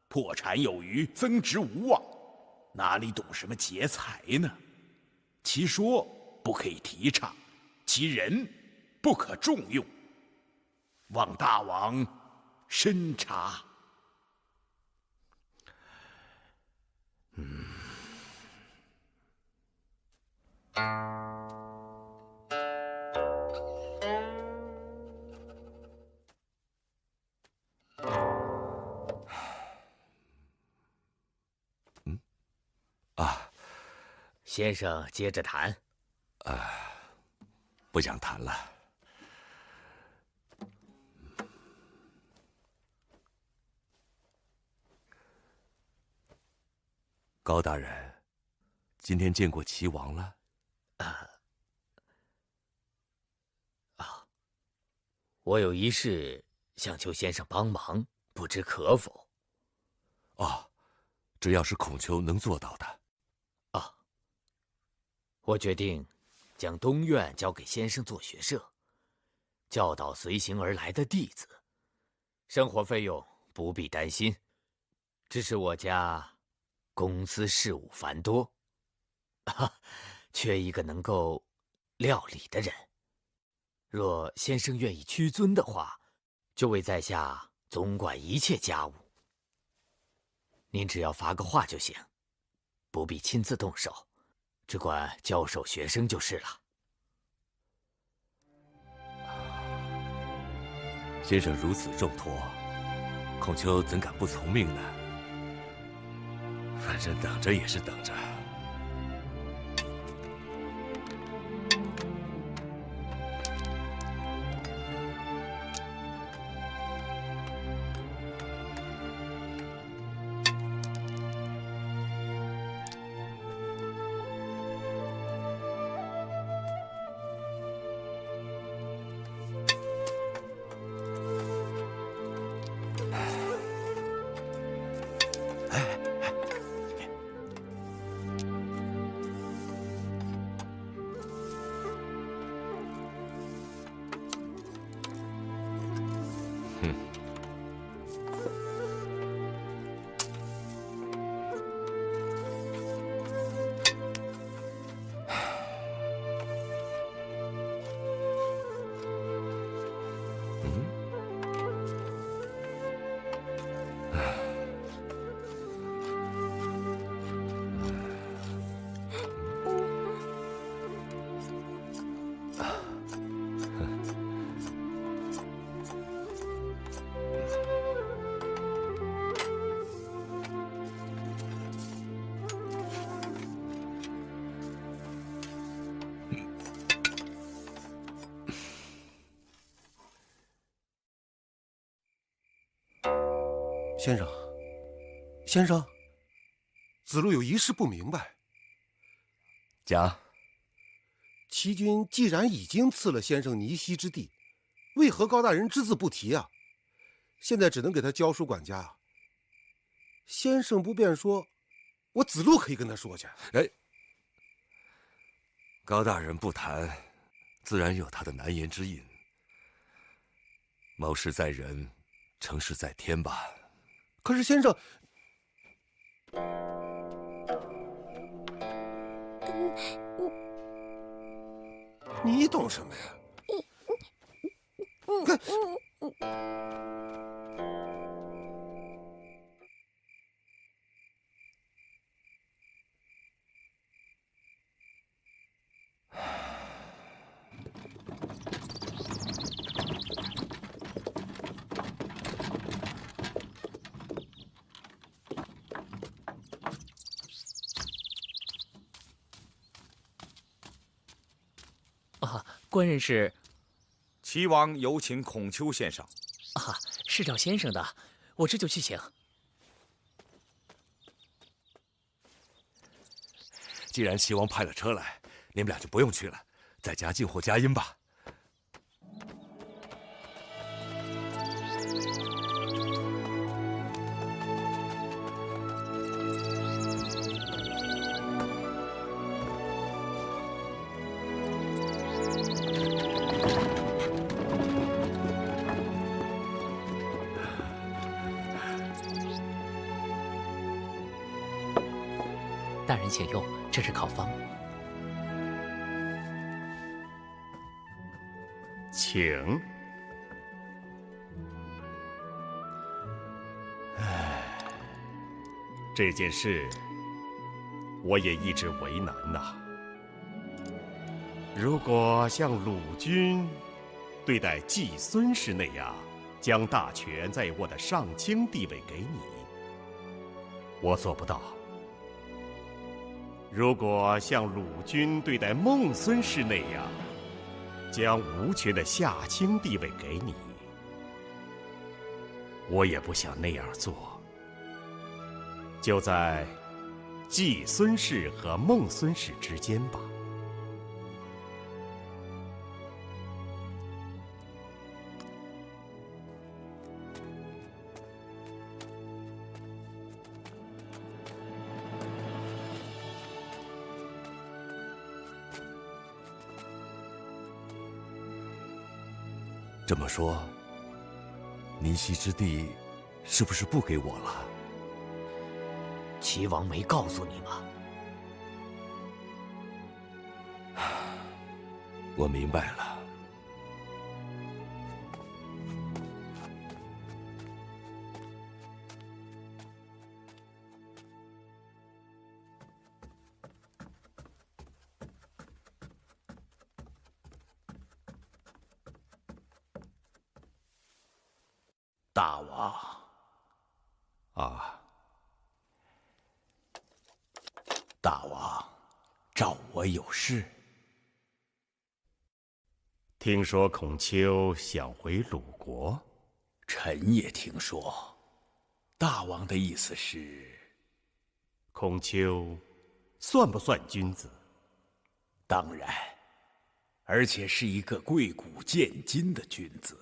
破产有余，增值无望，哪里懂什么劫财呢？其说不可以提倡，其人不可重用，望大王深察。先生接着谈。不想谈了。高大人，今天见过齐王了？我有一事想求先生帮忙，不知可否？只要是孔丘能做到的。我决定将东院交给先生做学社，教导随行而来的弟子，生活费用不必担心。只是我家公司事务繁多，缺一个能够料理的人。若先生愿意屈尊的话，就为在下总管一切家务。您只要发个话就行，不必亲自动手，只管教授学生就是了。先生如此重托，孔丘怎敢不从命呢？反正等着也是等着。先生，先生，子路有一事不明白。讲。齐军既然已经赐了先生尼西之地，为何高大人只字不提啊？现在只能给他教书管家啊。先生不便说，我子路可以跟他说去。哎，高大人不谈，自然有他的难言之隐。谋事在人，成事在天吧。可是先生，你懂什么呀？官人是？齐王有请孔丘先生。啊，是找先生的，我这就去请。既然齐王派了车来，你们俩就不用去了，在家静候佳音吧。大人请用，这是考方。请。这件事我也一直为难呐。如果像鲁君对待季孙氏那样，将大权在我的上卿地位给你，我做不到。如果像鲁君对待孟孙氏那样，将无权的下卿地位给你，我也不想那样做。就在季孙氏和孟孙氏之间吧。这么说，尼西之地是不是不给我了？齐王没告诉你吗？我明白了。大王，啊，大王，召我有事。听说孔丘想回鲁国，臣也听说。大王的意思是，孔丘算不算君子？当然，而且是一个贵古见今的君子。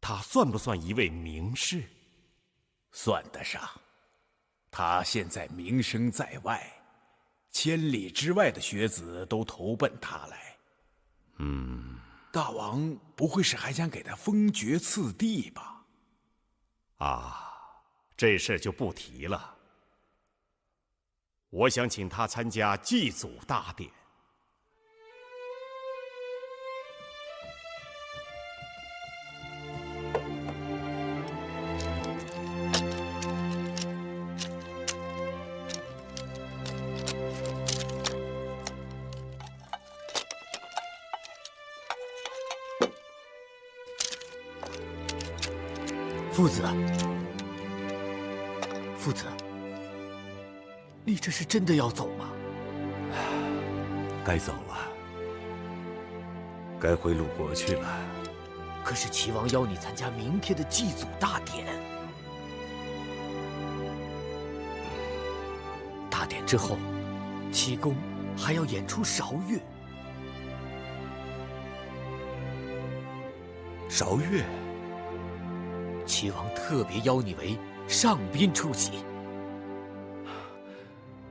他算不算一位名士？算得上。他现在名声在外，千里之外的学子都投奔他来。大王不会是还想给他封爵赐地吧？啊，这事就不提了。我想请他参加祭祖大典。父子，父子，你这是真的要走吗？该走了，该回鲁国去了。可是齐王邀你参加明天的祭祖大典。典之后，齐公还要演出韶乐。韶乐，齐王特别邀你为上宾出席。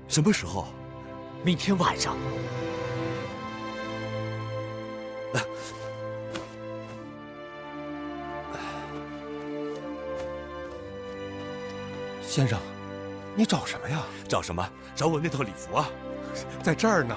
什么时候？明天晚上。先生，你找什么呀？找什么？找我那套礼服啊，在这儿呢。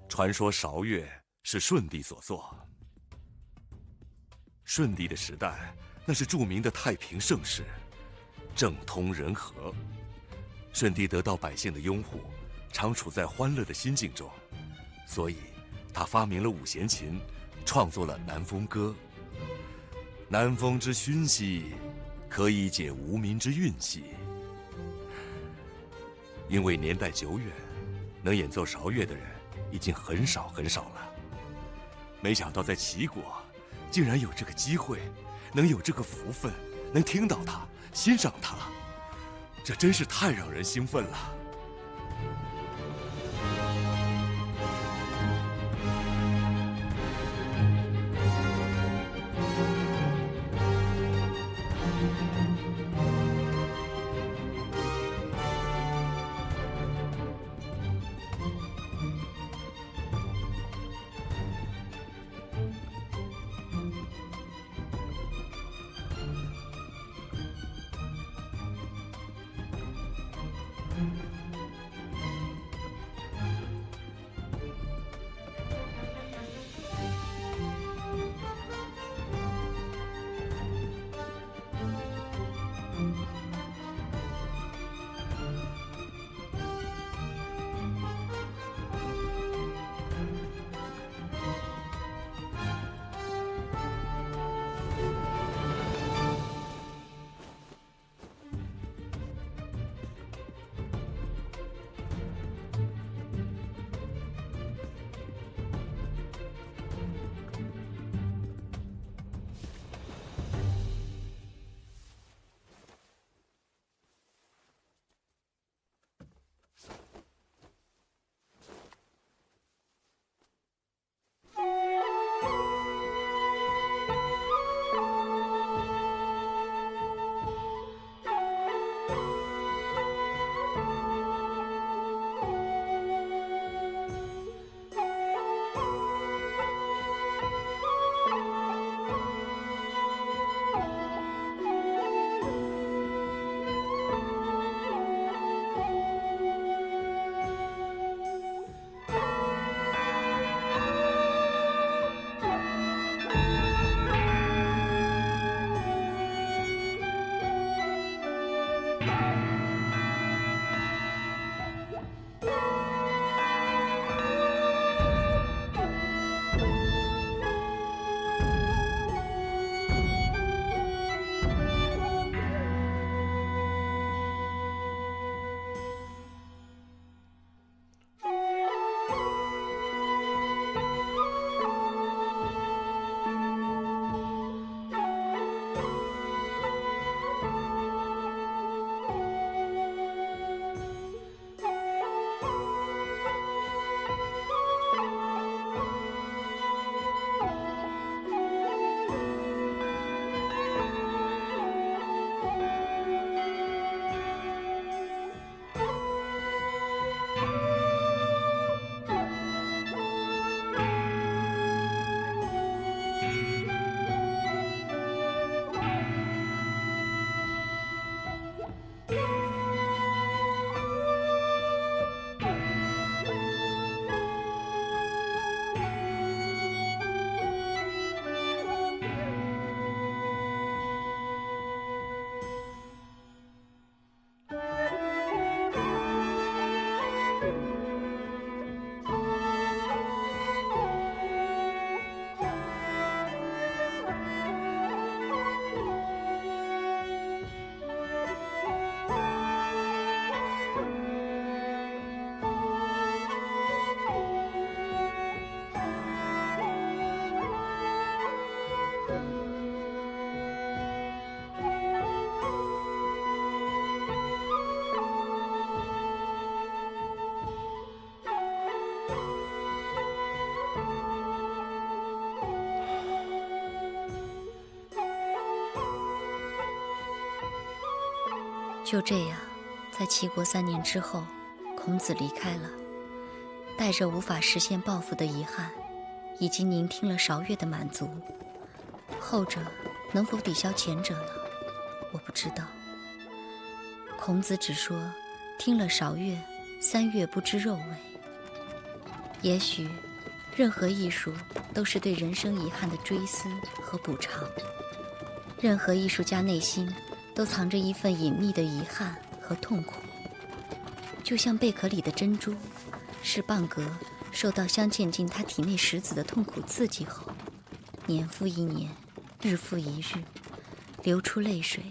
传说韶乐是舜帝所作。舜帝的时代，那是著名的太平盛世，政通人和。舜帝得到百姓的拥护，常处在欢乐的心境中，所以他发明了五弦琴，创作了《南风歌》。南风之熏兮，可以解无民之愠兮。因为年代久远，能演奏韶乐的人已经很少很少了。没想到在齐国，竟然有这个机会，能有这个福分，能听到它，欣赏它，这真是太让人兴奋了。就这样，在齐国3年之后，孔子离开了，带着无法实现抱负的遗憾，以及聆听了韶乐的满足。后者能否抵消前者呢？我不知道。孔子只说，听了韶乐，3月不知肉味。也许，任何艺术都是对人生遗憾的追思和补偿。任何艺术家内心都藏着一份隐秘的遗憾和痛苦，就像贝壳里的珍珠，是蚌壳受到镶嵌进他体内石子的痛苦刺激后，年复一年，日复一日，流出泪水，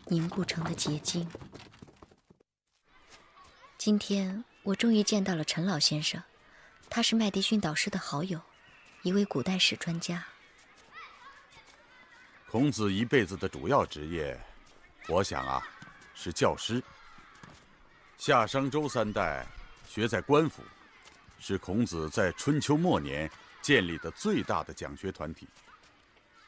凝固成的结晶。今天我终于见到了陈老先生，他是麦迪逊导师的好友，一位古代史专家。孔子一辈子的主要职业，我想啊，是教师。夏商周3代学在官府，是孔子在春秋末年建立的最大的讲学团体，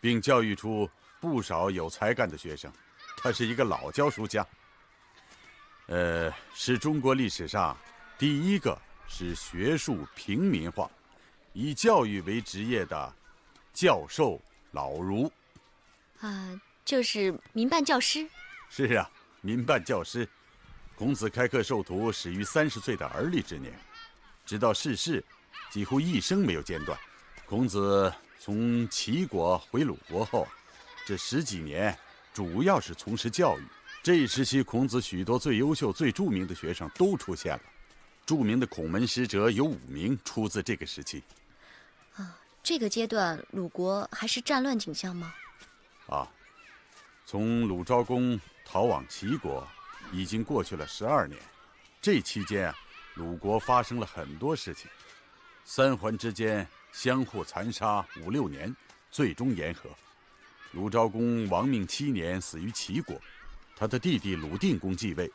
并教育出不少有才干的学生。他是一个老教书家。是中国历史上第一个使学术平民化、以教育为职业的教授老儒。就是民办教师。是啊，民办教师。孔子开课授徒始于30岁的而立之年，直到逝世，几乎一生没有间断。孔子从齐国回鲁国后，这10几年主要是从事教育。这一时期，孔子许多最优秀、最著名的学生都出现了。著名的孔门使者有5名出自这个时期。这个阶段鲁国还是战乱景象吗？从鲁昭公逃往齐国已经过去了12年。这期间鲁国发生了很多事情，三桓之间相互残杀5、6年，最终言和。鲁昭公亡命7年，死于齐国。他的弟弟鲁定公继位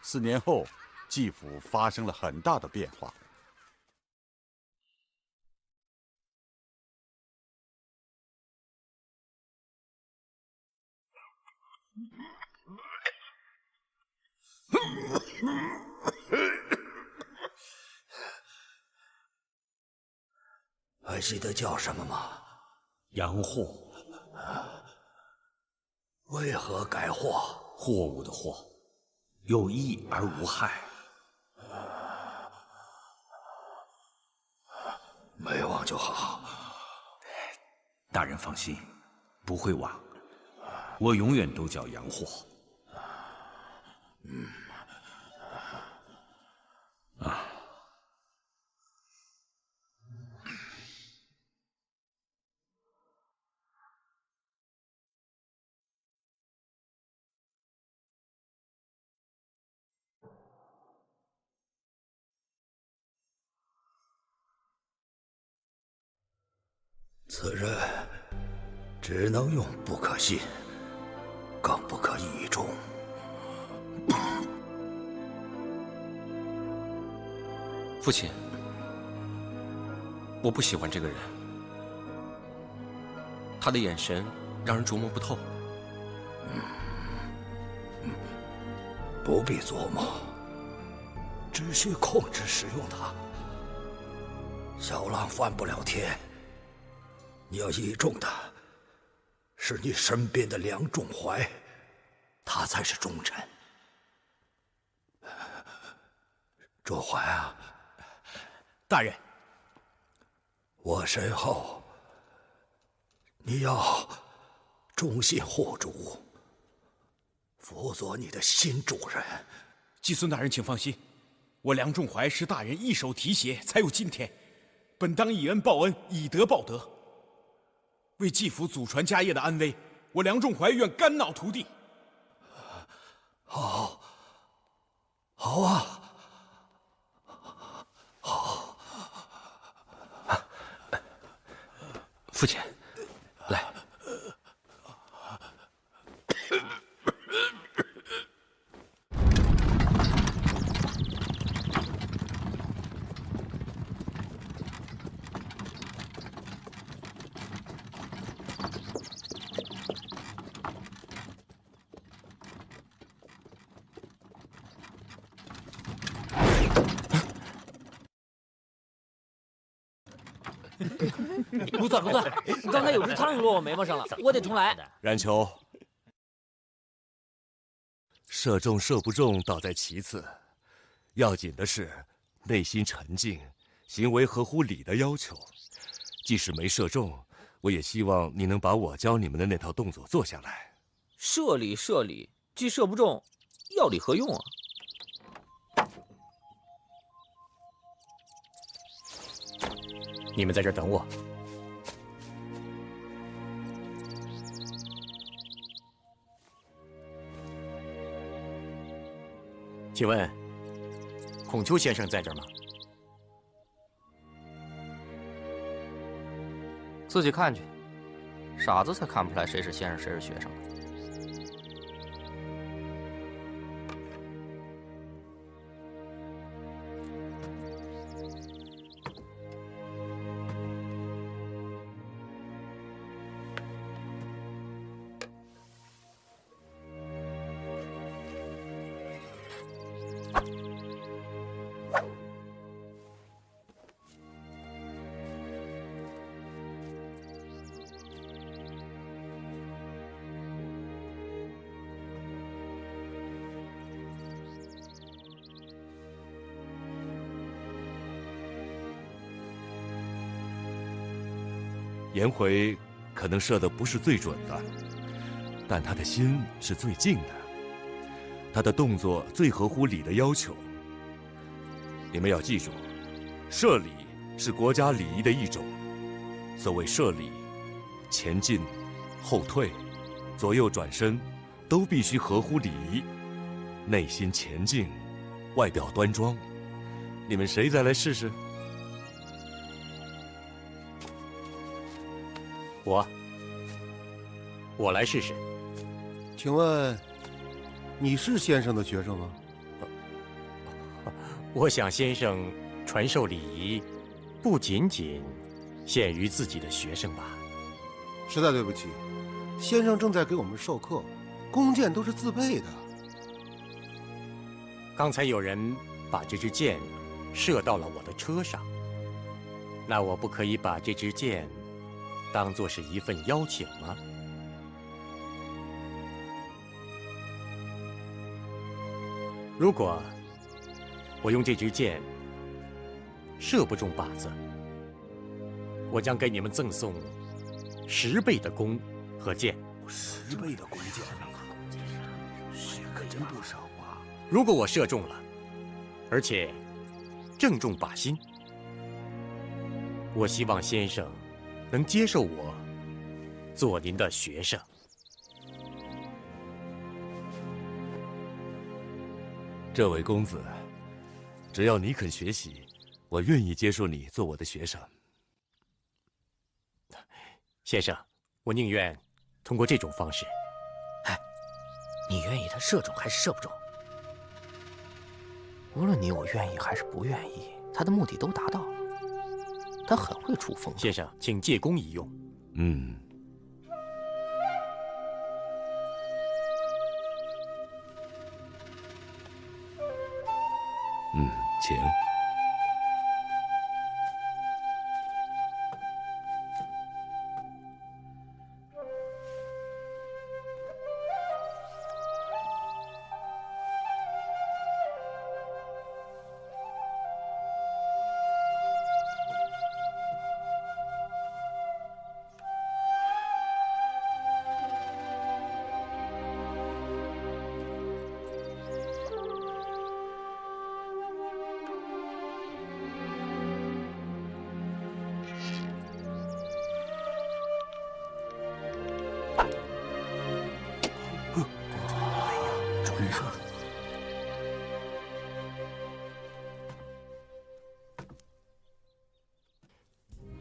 ，4年后，季府发生了很大的变化。还记得叫什么吗？杨货。为何改货？货物的货，有益而无害。没忘就好。大人放心，不会忘。我永远都叫杨货。此人只能用不可信，更不可倚重。父亲，我不喜欢这个人，他的眼神让人琢磨不透。不必琢磨，只需控制使用它。小浪翻不了天。你要倚重的是你身边的梁仲怀，他才是忠臣。仲怀啊，大人，我身后你要忠心护主，辅佐你的新主人。季孙大人，请放心，我梁仲怀是大人一手提携，才有今天。本当以恩报恩，以德报德。为季府祖传家业的安危，我梁仲怀愿肝脑涂地。好，好啊，好。父亲，来。不算不算，刚才有只苍蝇落我眉毛上了，我得重来。冉求，射中射不中倒在其次，要紧的是内心沉静，行为合乎礼的要求。即使没射中，我也希望你能把我教你们的那套动作做下来。射礼射礼，既射不中，要礼何用啊？你们在这儿等我。请问，孔丘先生在这儿吗？自己看去，傻子才看不出来谁是先生谁是学生。颜回可能射的不是最准的，但他的心是最静的，他的动作最合乎礼的要求。你们要记住，射礼是国家礼仪的一种。所谓射礼，前进、后退、左右转身，都必须合乎礼仪，内心前进，外表端庄。你们谁再来试试？我来试试。请问，你是先生的学生吗？我想先生传授礼仪，不仅仅限于自己的学生吧。实在对不起，先生正在给我们授课，弓箭都是自备的。刚才有人把这支箭射到了我的车上，那我不可以把这支箭当作是一份邀请吗？如果我用这支箭射不中靶子，我将给你们赠送10倍的弓和箭。10倍的弓箭，这可真不少啊！如果我射中了，而且正中靶心，我希望先生能接受我做您的学生。这位公子，只要你肯学习，我愿意接受你做我的学生。先生，我宁愿通过这种方式。你愿意他射中还是射不中？无论你我愿意还是不愿意，他的目的都达到了。他很会出风头。先生，请借弓一用。请。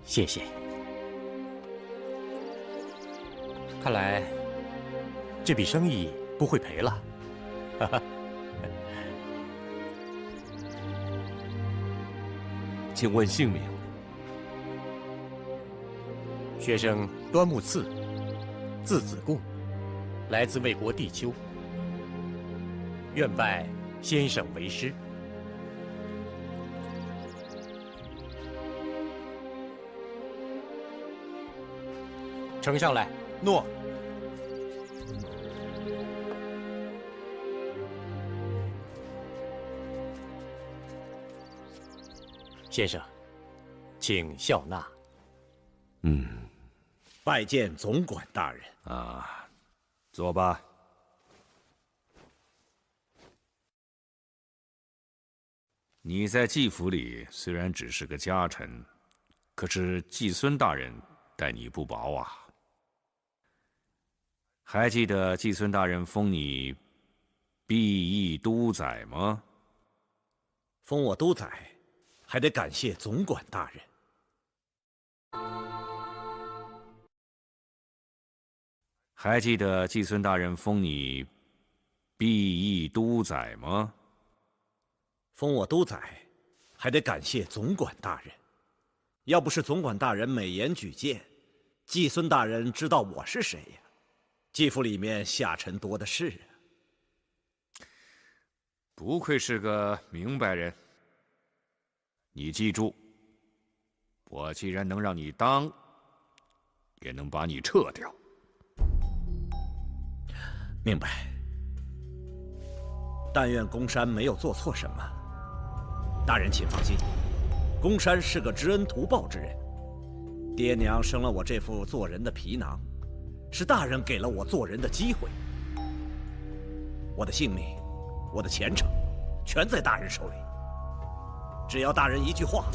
谢谢。看来这笔生意不会赔了。哈哈。请问姓名？学生端木赐，字子贡，来自魏国地丘，愿拜先生为师。呈上来。诺。先生，请笑纳。拜见总管大人。啊，坐吧。你在季府里虽然只是个家臣，可是季孙大人待你不薄啊。还记得季孙大人封你裨益都宰吗？封我都宰，还得感谢总管大人。还记得季孙大人封你裨益都宰吗？封我都宰，还得感谢总管大人。要不是总管大人美言举荐，季孙大人知道我是谁呀？季府里面下臣多的是啊。不愧是个明白人。你记住，我既然能让你当，也能把你撤掉。明白。但愿公山没有做错什么。大人请放心，公山是个知恩图报之人。爹娘生了我这副做人的皮囊，是大人给了我做人的机会。我的性命，我的前程，全在大人手里。只要大人一句话，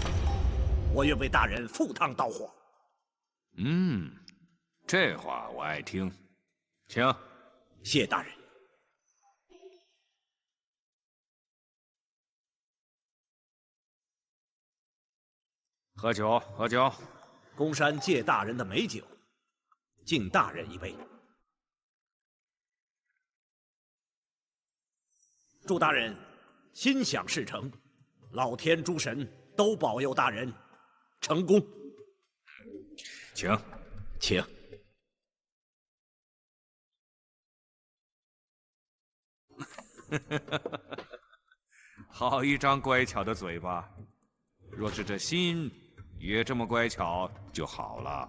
我愿为大人赴汤蹈火。这话我爱听，请。谢大人。喝酒，喝酒。公山借大人的美酒，敬大人一杯。祝大人心想事成，老天诸神都保佑大人成功。请，请。好一张乖巧的嘴巴，若是这心也这么乖巧就好了。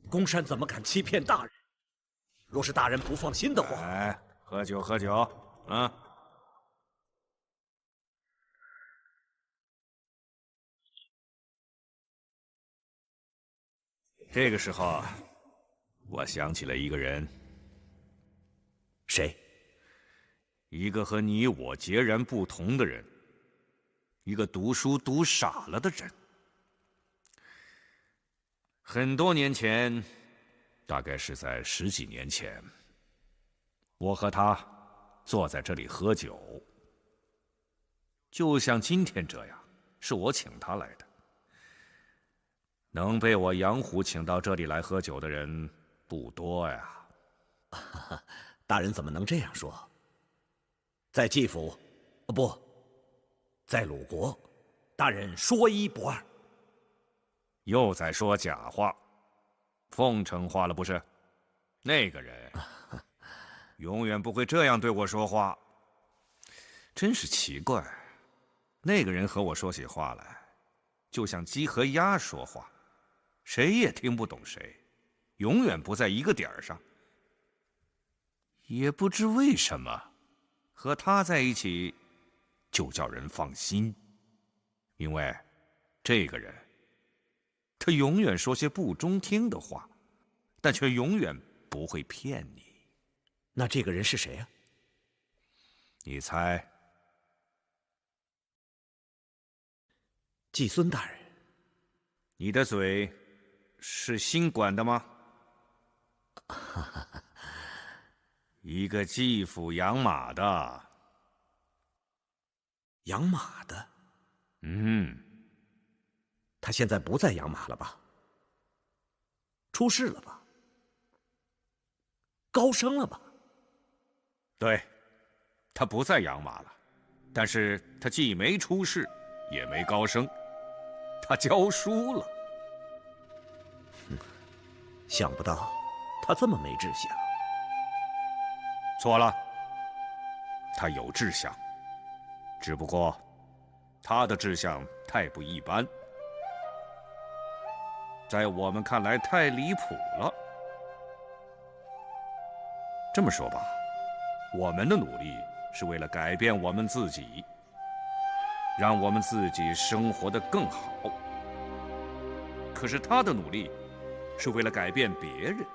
公山怎么敢欺骗大人？若是大人不放心的话，哎，喝酒喝酒啊！这个时候，我想起了一个人。谁？一个和你我截然不同的人，一个读书读傻了的人。很多年前，大概是在10几年前，我和他坐在这里喝酒，就像今天这样，是我请他来的。能被我杨虎请到这里来喝酒的人不多呀。大人怎么能这样说？在季府，不，在鲁国，大人说一不二。又在说假话，奉承话了不是？那个人永远不会这样对我说话，真是奇怪。那个人和我说起话来，就像鸡和鸭说话，谁也听不懂谁，永远不在一个点儿上。也不知为什么，和他在一起就叫人放心，因为这个人，他永远说些不中听的话，但却永远不会骗你。那这个人是谁啊？你猜？季孙大人。你的嘴是新管的吗？一个季府养马的。养马的？他现在不再养马了吧？出事了吧？高升了吧？对，他不再养马了，但是他既没出事，也没高升，他教书了。想不到他这么没志向。错了，他有志向，只不过他的志向太不一般。在我们看来太离谱了。这么说吧，我们的努力是为了改变我们自己，让我们自己生活得更好。可是他的努力是为了改变别人，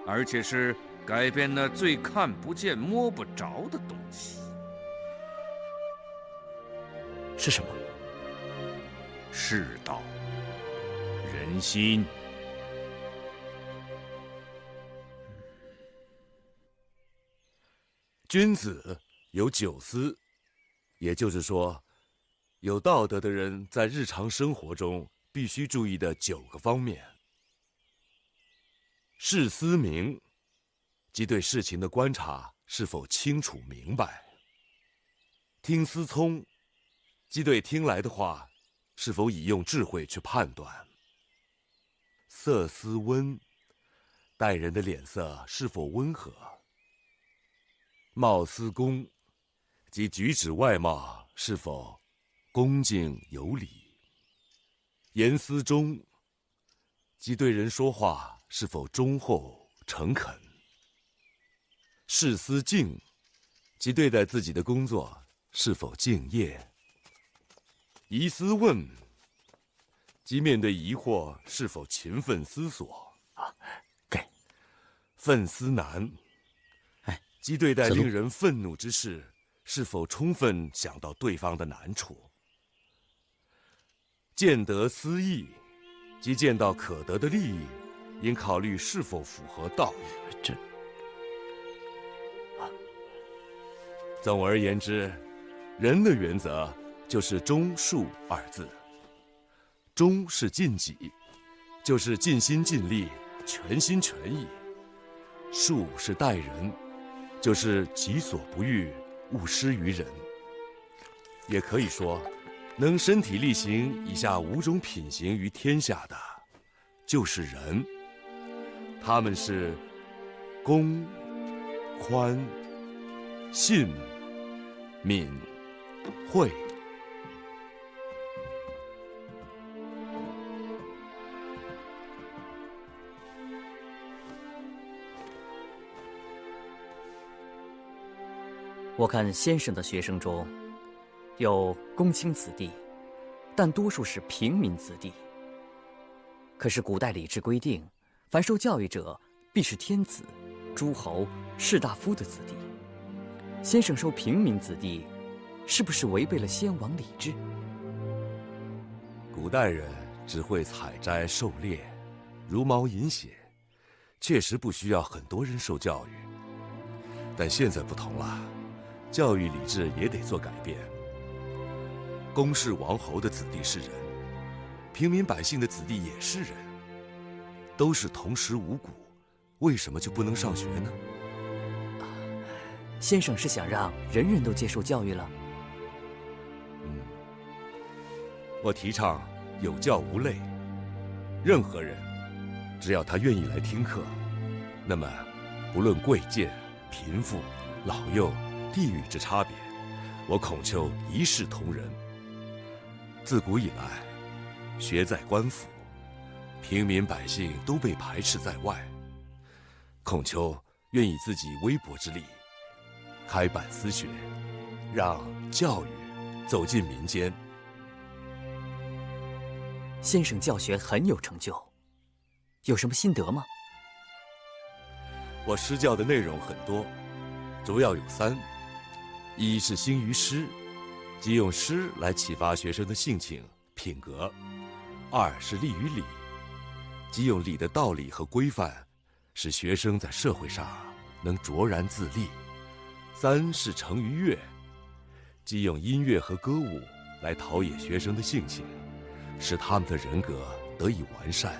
而且是改变那最看不见摸不着的东西。是什么？世道，人心。君子有9思，也就是说，有道德的人在日常生活中必须注意的9个方面。视思明，即对事情的观察是否清楚明白；听思聪，即对听来的话是否以用智慧去判断；色思温，待人的脸色是否温和；貌思恭，即举止外貌是否恭敬有礼；言思忠，即对人说话是否忠厚诚恳；事思敬，即对待自己的工作是否敬业；疑思问，即面对疑惑是否勤奋思索。愤思难，即对待令人愤怒之事是否充分想到对方的难处。见得思义，即见到可得的利益，应考虑是否符合道义。总而言之，人的原则就是忠恕2字。忠是尽己，就是尽心尽力、全心全意；恕是待人，就是己所不欲，勿施于人。也可以说，能身体力行以下5种品行于天下的，就是人。他们是恭、宽、信、敏、惠。我看先生的学生中，有公卿子弟，但多数是平民子弟。可是古代礼制规定，凡受教育者必是天子、诸侯、士大夫的子弟。先生收平民子弟，是不是违背了先王礼制？古代人只会采摘狩猎，茹毛饮血，确实不需要很多人受教育。但现在不同了，教育理制也得做改变。公室王侯的子弟是人，平民百姓的子弟也是人，都是同食五谷，为什么就不能上学呢？先生是想让人人都接受教育了？我提倡有教无类，任何人只要他愿意来听课，那么不论贵贱、贫富、老幼、地域之差别，我孔丘一视同仁。自古以来，学在官府，平民百姓都被排斥在外。孔丘愿以自己微薄之力，开办私学，让教育走进民间。先生教学很有成就，有什么心得吗？我施教的内容很多，主要有3：一是兴于诗，即用诗来启发学生的性情、品格；二是立于礼，即用礼的道理和规范，使学生在社会上能卓然自立；三是成于乐，即用音乐和歌舞来陶冶学生的性情，使他们的人格得以完善。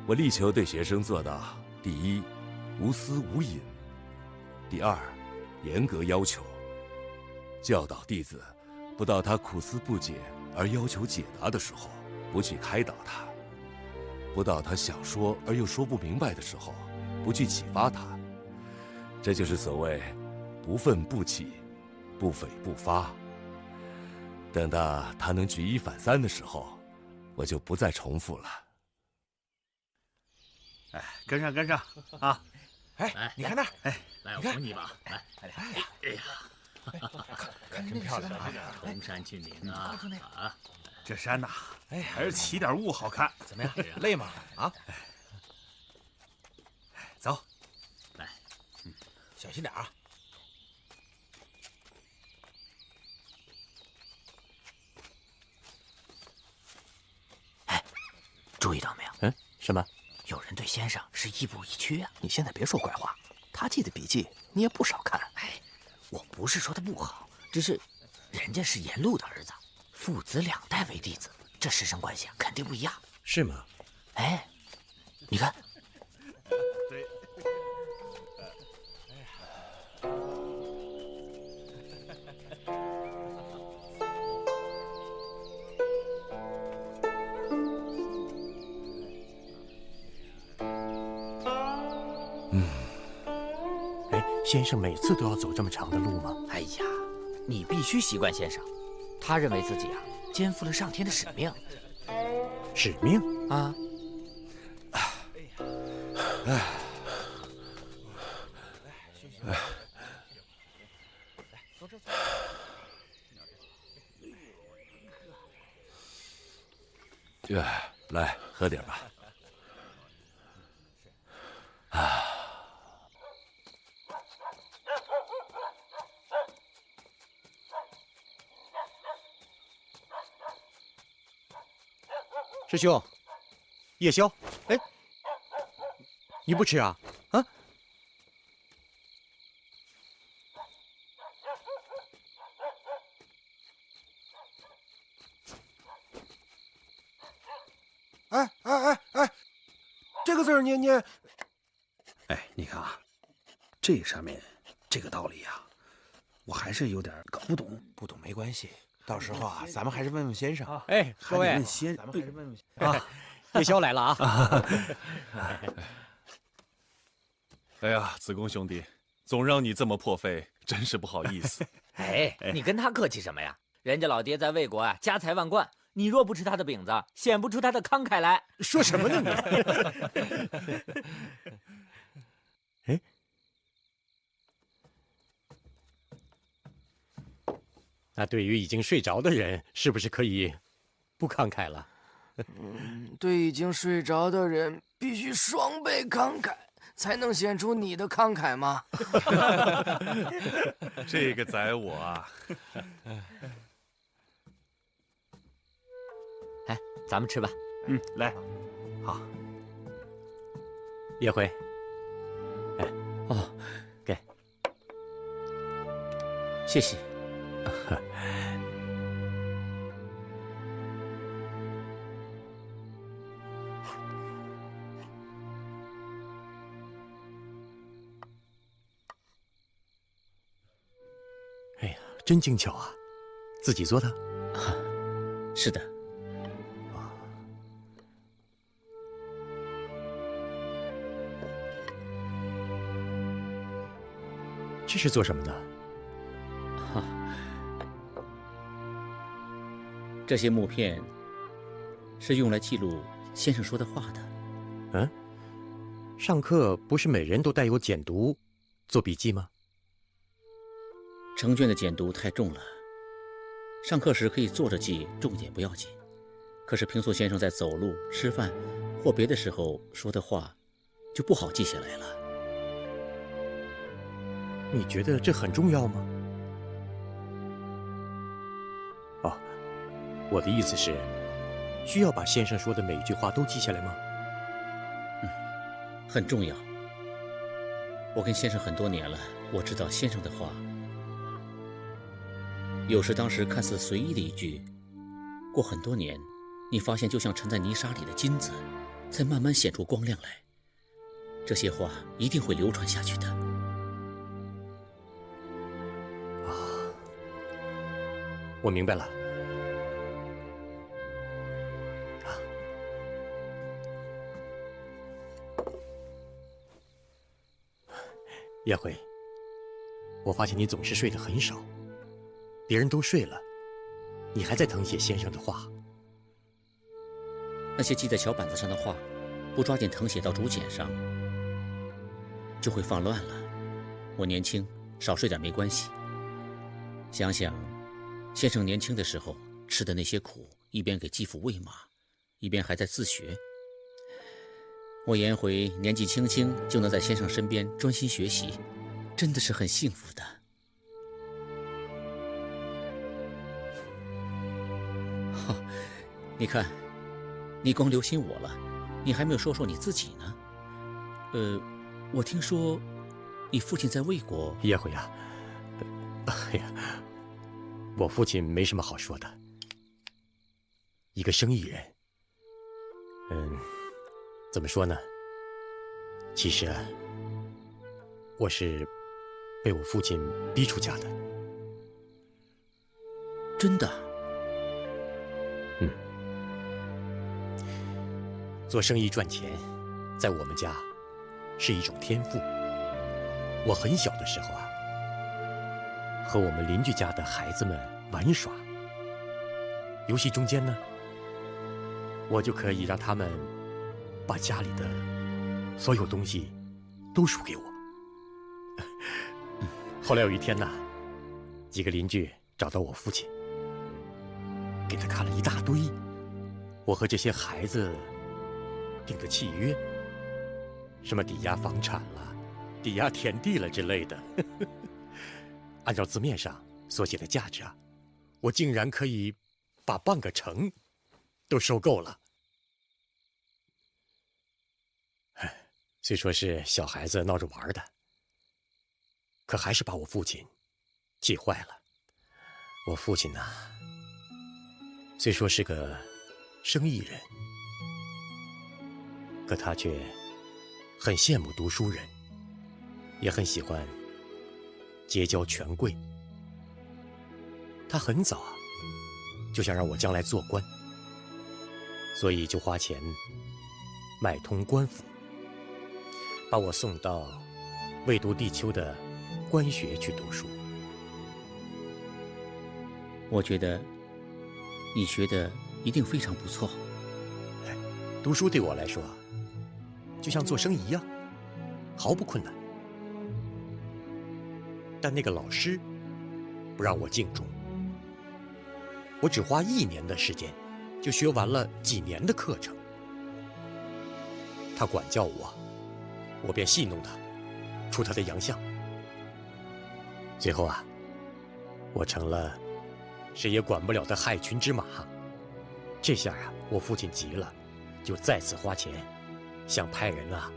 我力求对学生做到：第一，无私无隐；第二，严格要求，教导弟子，不到他苦思不解而要求解答的时候，不去开导他；不到他想说而又说不明白的时候，不去启发他。这就是所谓不愤不起，不悱不发。等到他能举一反三的时候，我就不再重复了。哎，跟上，跟上啊！哎，你看那儿，哎，来，我扶你一把，来，哎呀，看真漂亮啊！崇山峻岭啊！啊，这山呐，哎，还是起点雾好看。怎么样？累吗？啊？走，来，小心点啊！哎，注意到没有？嗯，什么？有人对先生是亦步亦趋啊！你现在别说怪话，他记的笔记你也不少看。哎，我不是说他不好，只是人家是颜路的儿子，父子2代为弟子，这师生关系啊肯定不一样。是吗？哎，你看。对。先生每次都要走这么长的路吗？哎呀，你必须习惯先生，他认为自己啊肩负了上天的使命。使命啊！来喝点吧。师兄，夜宵，哎，你不吃啊？啊？哎，这个字儿念。哎，你看啊，这上面这个道理啊，我还是有点搞不懂。不懂没关系。到时候啊，咱们还是问问先生。哎，各位，咱们还是问问啊，夜宵来了啊！哎呀，子贡兄弟，总让你这么破费，真是不好意思。哎，你跟他客气什么呀？人家老爹在魏国啊，家财万贯，你若不吃他的饼子，显不出他的慷慨来。说什么呢你？哎。那对于已经睡着的人，是不是可以不慷慨了？对已经睡着的人，必须双倍慷慨，才能显出你的慷慨吗？这个宰我啊！哎，咱们吃吧。来，好。叶辉，哎，哦，给，谢谢。哎呀，真精巧啊！自己做的？啊，是的。这是做什么的？这些木片是用来记录先生说的话的。嗯，上课不是每人都带有简牍做笔记吗？成卷的简牍太重了，上课时可以坐着记，重点不要紧。可是平素先生在走路、吃饭或别的时候说的话，就不好记下来了。你觉得这很重要吗？哦，我的意思是，需要把先生说的每一句话都记下来吗？很重要。我跟先生很多年了，我知道先生的话，有时当时看似随意的一句，过很多年，你发现就像沉在泥沙里的金子，才慢慢显出光亮来。这些话一定会流传下去的。我明白了。叶辉，我发现你总是睡得很少，别人都睡了，你还在誊写先生的话。那些记在桥板子上的话，不抓紧誊写到竹简上，就会放乱了。我年轻，少睡点没关系。想想先生年轻的时候吃的那些苦，一边给继父喂马，一边还在自学。我颜回年纪轻轻就能在先生身边专心学习，真的是很幸福的。你看，你光留心我了，你还没有说说你自己呢。我听说你父亲在魏国。颜回啊，哎呀，我父亲没什么好说的，一个生意人。怎么说呢？其实啊，我是被我父亲逼出家的。真的？做生意赚钱，在我们家是一种天赋。我很小的时候啊，和我们邻居家的孩子们玩耍，游戏中间呢，我就可以让他们把家里的所有东西都输给我。后来有一天呢，几个邻居找到我父亲，给他看了一大堆我和这些孩子定的契约，什么抵押房产了、抵押田地了之类的。按照字面上所写的价值啊，我竟然可以把半个城都收购了。虽说是小孩子闹着玩的，可还是把我父亲气坏了。我父亲呐，虽说是个生意人，可他却很羡慕读书人，也很喜欢结交权贵。他很早啊就想让我将来做官，所以就花钱买通官府，把我送到未读地丘的官学去读书。我觉得你学的一定非常不错。读书对我来说就像做生意一样，毫不困难。但那个老师不让我敬重，我只花1年的时间就学完了几年的课程。他管教我，我便戏弄他，出他的洋相。最后啊，我成了谁也管不了的害群之马。这下啊，我父亲急了，就再次花钱，想派人啊，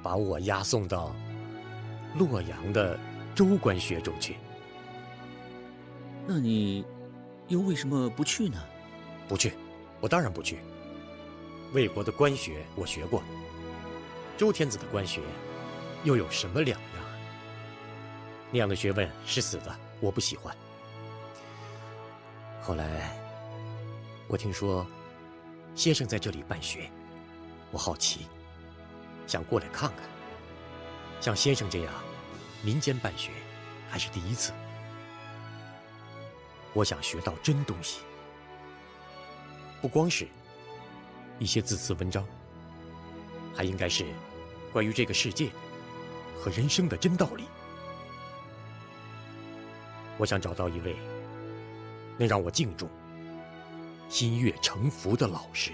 把我押送到洛阳的州官学中去。那你又为什么不去呢？不去，我当然不去。魏国的官学我学过，周天子的官学又有什么两样？那样的学问是死的，我不喜欢。后来我听说先生在这里办学，我好奇，想过来看看。像先生这样民间办学还是第一次。我想学到真东西，不光是一些字词文章，还应该是关于这个世界和人生的真道理。我想找到一位能让我敬重、心悦诚服的老师。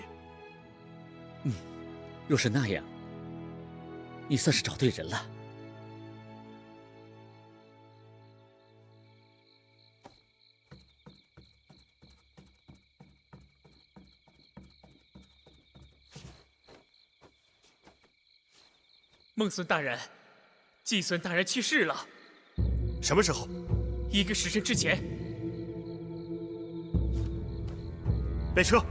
若是那样，你算是找对人了。孟孙大人，季孙大人去世了。什么时候？1个时辰之前。备车。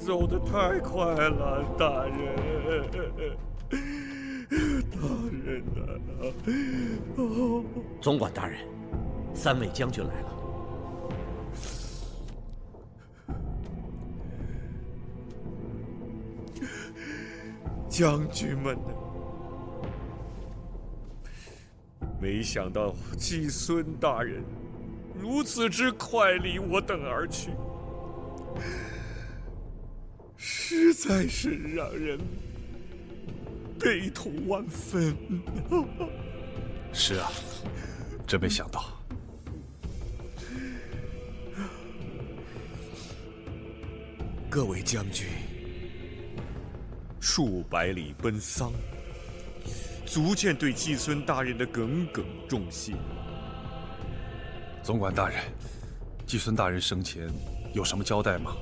走得太快了，大人，大人呐！总管大人，3位将军来了。将军们呢？没想到季孙大人如此之快离我等而去，实在是让人悲痛万分。是啊，真没想到。各位将军，数百里奔丧，足见对季孙大人的耿耿重信。总管大人，季孙大人生前有什么交代吗？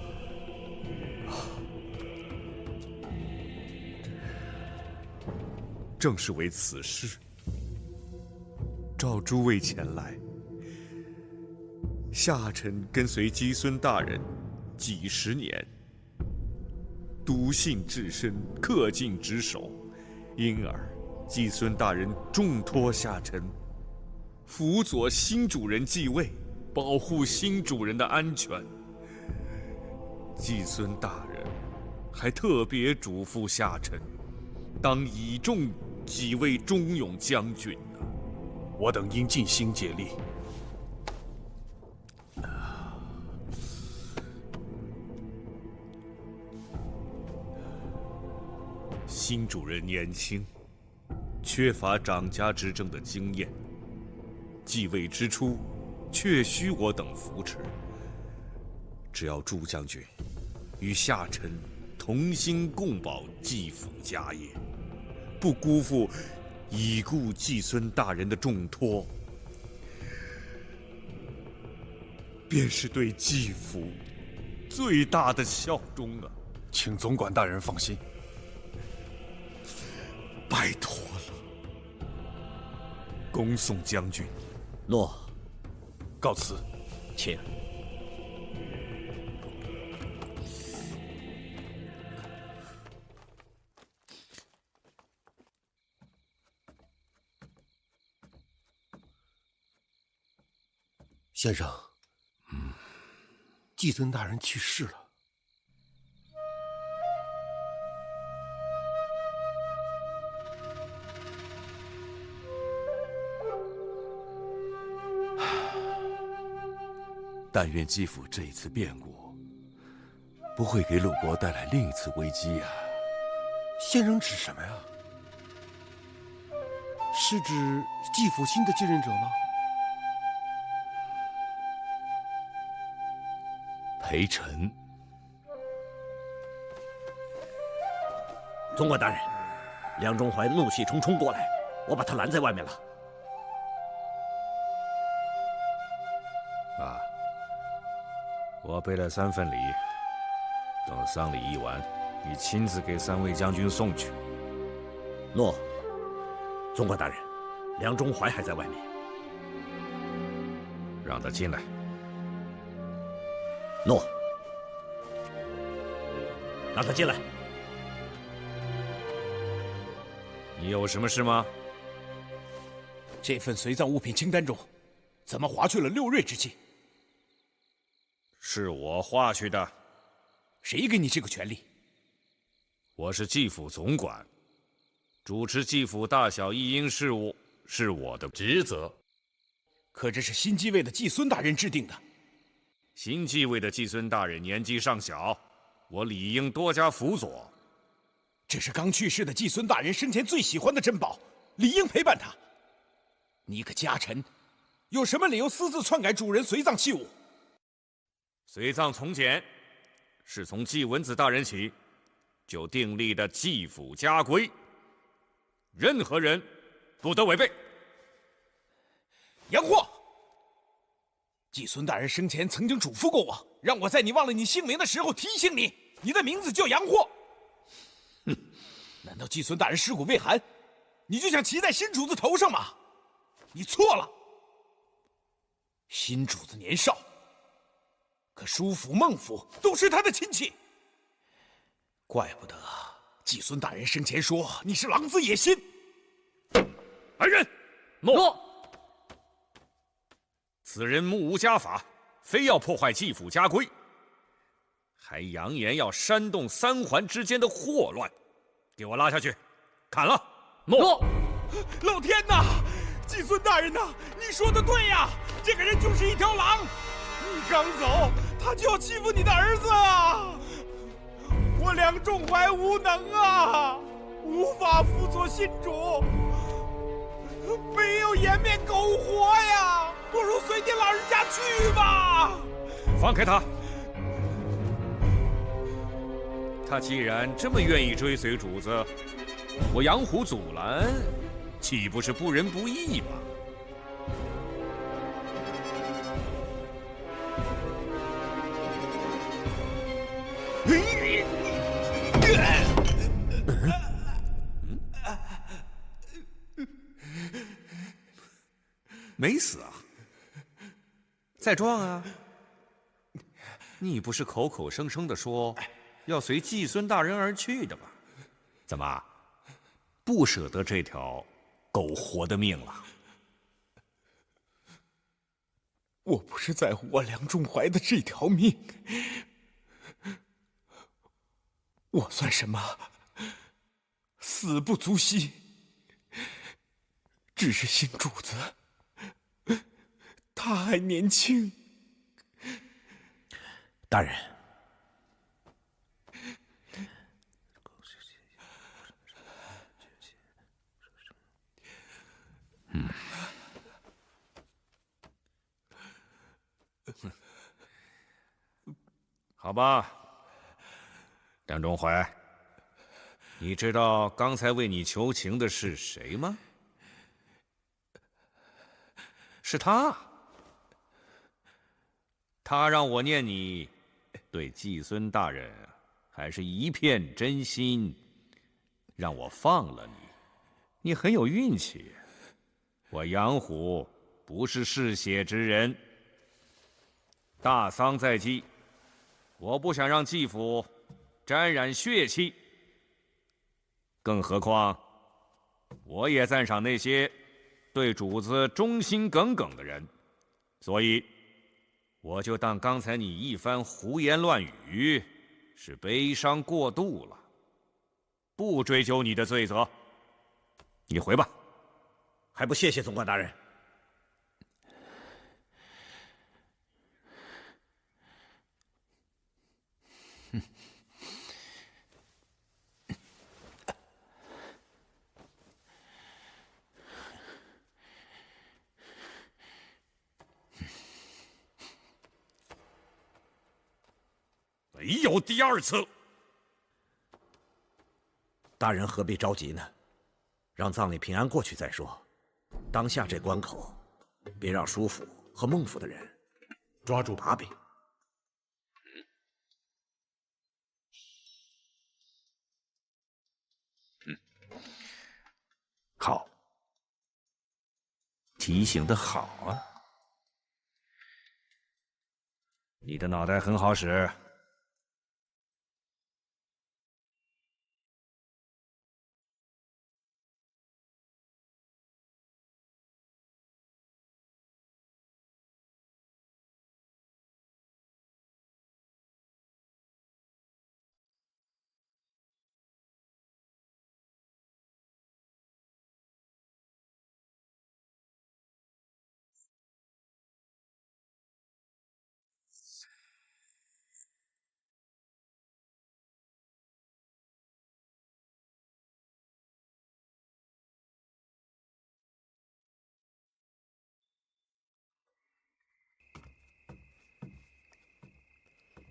正是为此事，召诸位前来。下臣跟随季孙大人几十年，笃信至深，恪尽职守，因而季孙大人重托下臣，辅佐新主人继位，保护新主人的安全。季孙大人还特别嘱咐下臣，当倚重几位忠勇将军呢。我等应尽心竭力。新主人年轻，缺乏掌家执政的经验，继位之初，确需我等扶持。只要朱将军与下臣同心共保季府家业，不辜负已故季孙大人的重托，便是对季府最大的效忠啊！请总管大人放心，拜托了。恭送将军。诺。告辞。请。先生，季孙大人去世了。但愿季府这一次变故不会给鲁国带来另一次危机呀。先生指什么呀？是指季府新的继任者吗？陪臣。总管大人，梁中怀怒气冲冲过来，我把他拦在外面了。啊，我备了3份礼，等丧礼一完，你亲自给3位将军送去。诺。总管大人，梁中怀还在外面，让他进来。诺。让他进来。你有什么事吗？这份随葬物品清单中，怎么划去了6瑞之气？是我划去的。谁给你这个权利？我是季府总管，主持季府大小一应事务是我的职责。可这是新继位的季孙大人制定的。新继位的季孙大人年纪尚小，我理应多加辅佐。这是刚去世的季孙大人生前最喜欢的珍宝，理应陪伴他。你个家臣，有什么理由私自篡改主人随葬器物？随葬从简，是从季文子大人起就订立的季府家规，任何人不得违背。杨霍，季孙大人生前曾经嘱咐过我，让我在你忘了你姓名的时候提醒你，你的名字叫杨霍。哼，难道季孙大人尸骨未寒，你就想骑在新主子头上吗？你错了。新主子年少，可叔府、孟府都是他的亲戚。怪不得季孙大人生前说你是狼子野心。来人，诺。此人目无家法，非要破坏继府家规，还扬言要煽动三环之间的祸乱，给我拉下去，砍了。诺。老天呐！季孙大人呐，你说的对呀，这个人就是一条狼。你刚走，他就要欺负你的儿子啊！我梁仲怀无能啊，无法辅佐新主，没有颜面苟活呀，不如随你老人家去吧。放开他！他既然这么愿意追随主子，我杨虎阻拦，岂不是不仁不义吗？没死啊？再撞啊！你不是口口声声的说要随季孙大人而去的吗？怎么不舍得这条苟活的命了？我不是在乎我梁仲怀的这条命，我算什么？死不足惜。只是新主子，他还年轻。大人，好吧，梁仲怀，你知道刚才为你求情的是谁吗？是他，他让我念你对季孙大人还是一片真心，让我放了你。你很有运气，我杨虎不是嗜血之人。大丧在即，我不想让季府沾染血气。更何况，我也赞赏那些对主子忠心耿耿的人，所以我就当刚才你一番胡言乱语是悲伤过度了，不追究你的罪责。你回吧。还不谢谢总管大人。没有第二次。大人何必着急呢？让葬礼平安过去再说。当下这关口，别让舒府和孟府的人抓住把柄。好，提醒的好啊！你的脑袋很好使。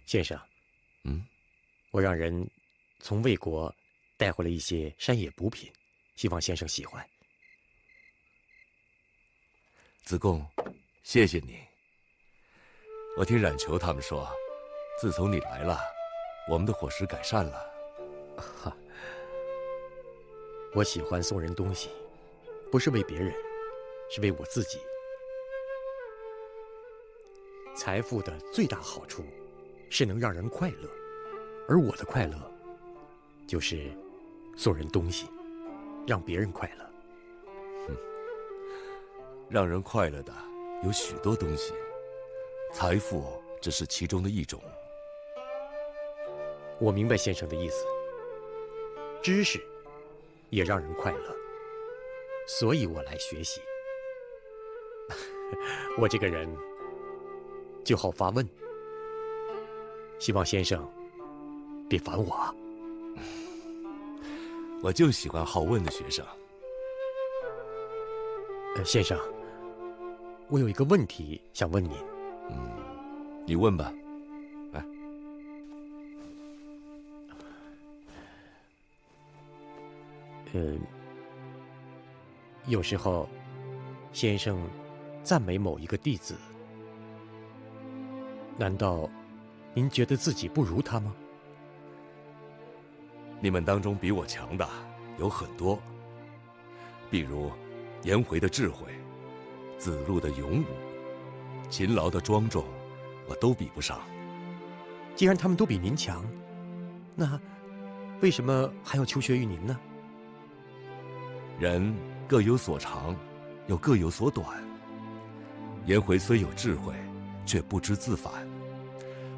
先生，我让人从魏国带回了一些山野补品，希望先生喜欢。子贡，谢谢你。我听冉求他们说，自从你来了，我们的伙食改善了。哈，我喜欢送人东西，不是为别人，是为我自己。财富的最大好处是能让人快乐，而我的快乐就是送人东西，让别人快乐。让人快乐的有许多东西，财富只是其中的一种。我明白先生的意思，知识也让人快乐，所以我来学习。我这个人就好发问，希望先生别烦我啊。我就喜欢好问的学生。先生，我有一个问题想问您。你问吧。来，有时候先生赞美某一个弟子，难道您觉得自己不如他吗？你们当中比我强的有很多，比如颜回的智慧，子路的勇武，秦劳的庄重，我都比不上。既然他们都比您强，那为什么还要求学于您呢？人各有所长，又各有所短。颜回虽有智慧，却不知自反；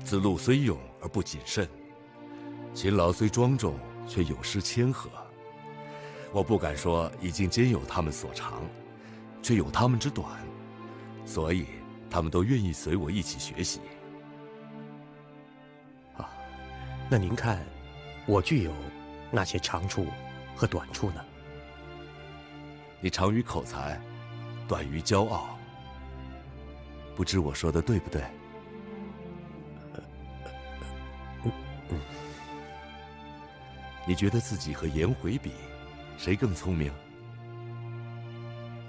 子路虽勇而不谨慎；秦劳虽庄重，却有失谦和。我不敢说已经兼有他们所长，却有他们之短，所以他们都愿意随我一起学习。那您看，我具有哪些长处和短处呢？你长于口才，短于骄傲。不知我说的对不对？你觉得自己和颜回比，谁更聪明？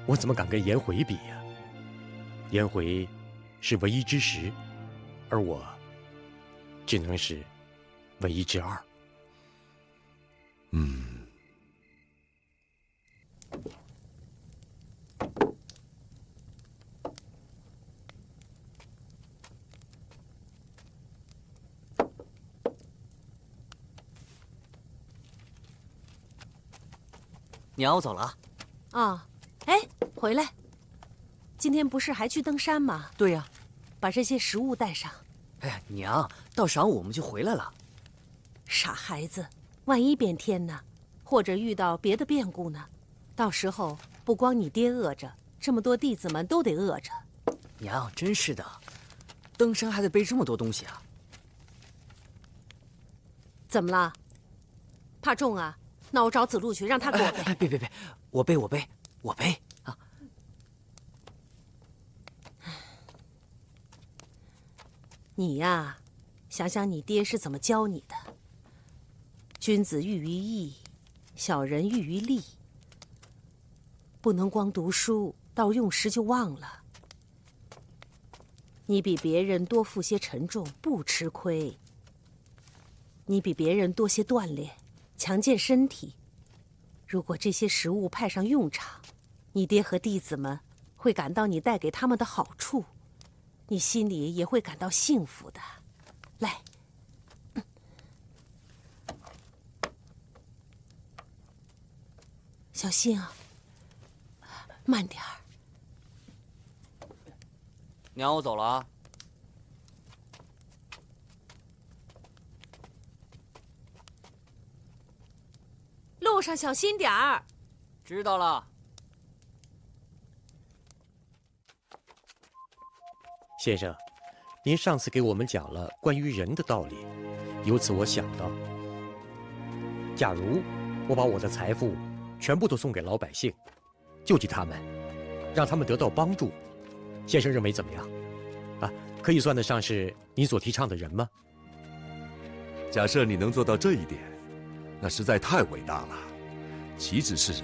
我怎么敢跟颜回比呀？颜回是唯一之十，而我只能是唯一之二。娘，我走了。啊，哎，回来！今天不是还去登山吗？对呀，把这些食物带上。哎呀，娘，到晌午我们就回来了。傻孩子，万一变天呢，或者遇到别的变故呢？到时候不光你爹饿着，这么多弟子们都得饿着。娘，真是的，登山还得背这么多东西啊！怎么了？怕重啊？那我找子路去，让他给我背。别，我背啊！你呀，想想你爹是怎么教你的。君子喻于义，小人喻于利。不能光读书，到用时就忘了。你比别人多负些沉重，不吃亏。你比别人多些锻炼，强健身体。如果这些食物派上用场，你爹和弟子们会感到你带给他们的好处，你心里也会感到幸福的。来，小心啊，慢点儿。娘，我走了啊。路上小心点儿。知道了。先生，您上次给我们讲了关于人的道理，由此我想到，假如我把我的财富全部都送给老百姓，救济他们，让他们得到帮助，先生认为怎么样？啊，可以算得上是您所提倡的人吗？假设你能做到这一点，那实在太伟大了。岂止是人，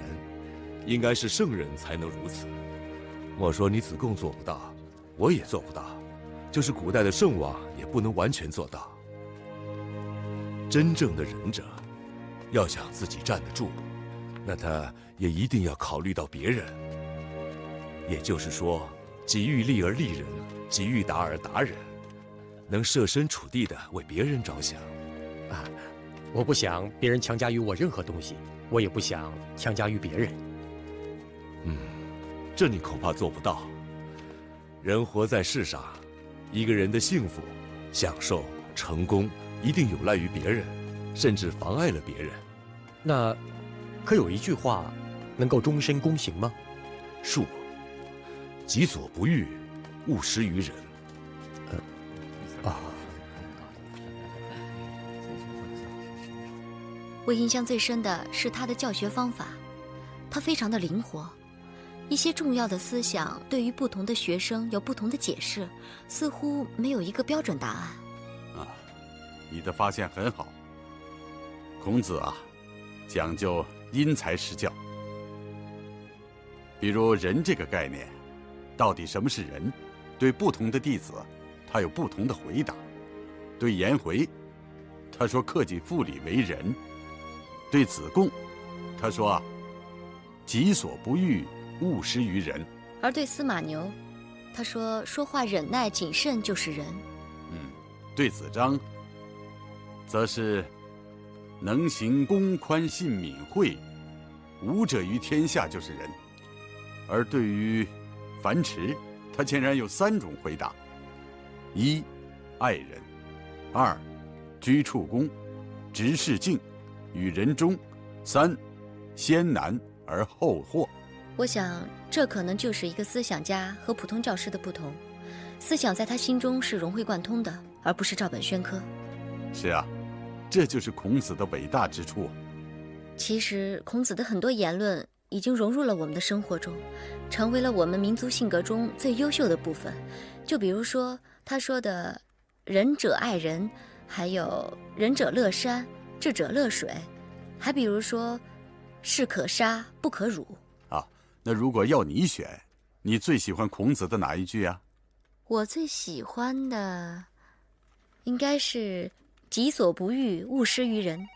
应该是圣人才能如此。莫说你子贡做不到，我也做不到，就是古代的圣王也不能完全做到。真正的仁者，要想自己站得住，那他也一定要考虑到别人。也就是说，己欲立而立人，己欲达而达人，能设身处地地为别人着想。啊，我不想别人强加于我任何东西，我也不想强加于别人。这你恐怕做不到。人活在世上，一个人的幸福、享受、成功，一定有赖于别人，甚至妨碍了别人。那，可有一句话，能够终身躬行吗？恕我，己所不欲，勿施于人。我印象最深的是他的教学方法，他非常的灵活，一些重要的思想对于不同的学生有不同的解释，似乎没有一个标准答案。你的发现很好。孔子啊，讲究因材施教。比如人这个概念，到底什么是人？对不同的弟子，他有不同的回答。对颜回，他说克己复礼为仁；对子贡，他说己所不欲，勿施于人。而对司马牛，他说说话忍耐谨慎就是人。对子张，则是能行公宽信敏惠，无者于天下就是人。而对于樊迟，他竟然有3种回答：一，爱人；二，居处恭，执事敬，与人忠；三，先难而后获。我想，这可能就是一个思想家和普通教师的不同。思想在他心中是融会贯通的，而不是照本宣科。是啊，这就是孔子的伟大之处。其实，孔子的很多言论已经融入了我们的生活中，成为了我们民族性格中最优秀的部分。就比如说他说的“仁者爱人”，还有“仁者乐山，智者乐水”，还比如说“士可杀，不可辱”。那如果要你选，你最喜欢孔子的哪一句啊？我最喜欢的应该是“己所不欲，勿施于人”。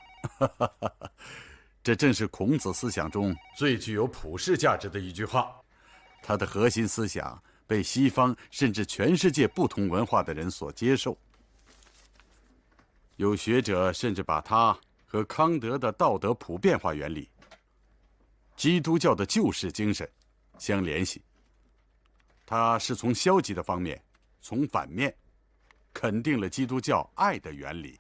这正是孔子思想中最具有普世价值的一句话。他的核心思想被西方甚至全世界不同文化的人所接受。有学者甚至把它和康德的道德普遍化原理、基督教的救世精神相联系。它是从消极的方面，从反面肯定了基督教爱的原理。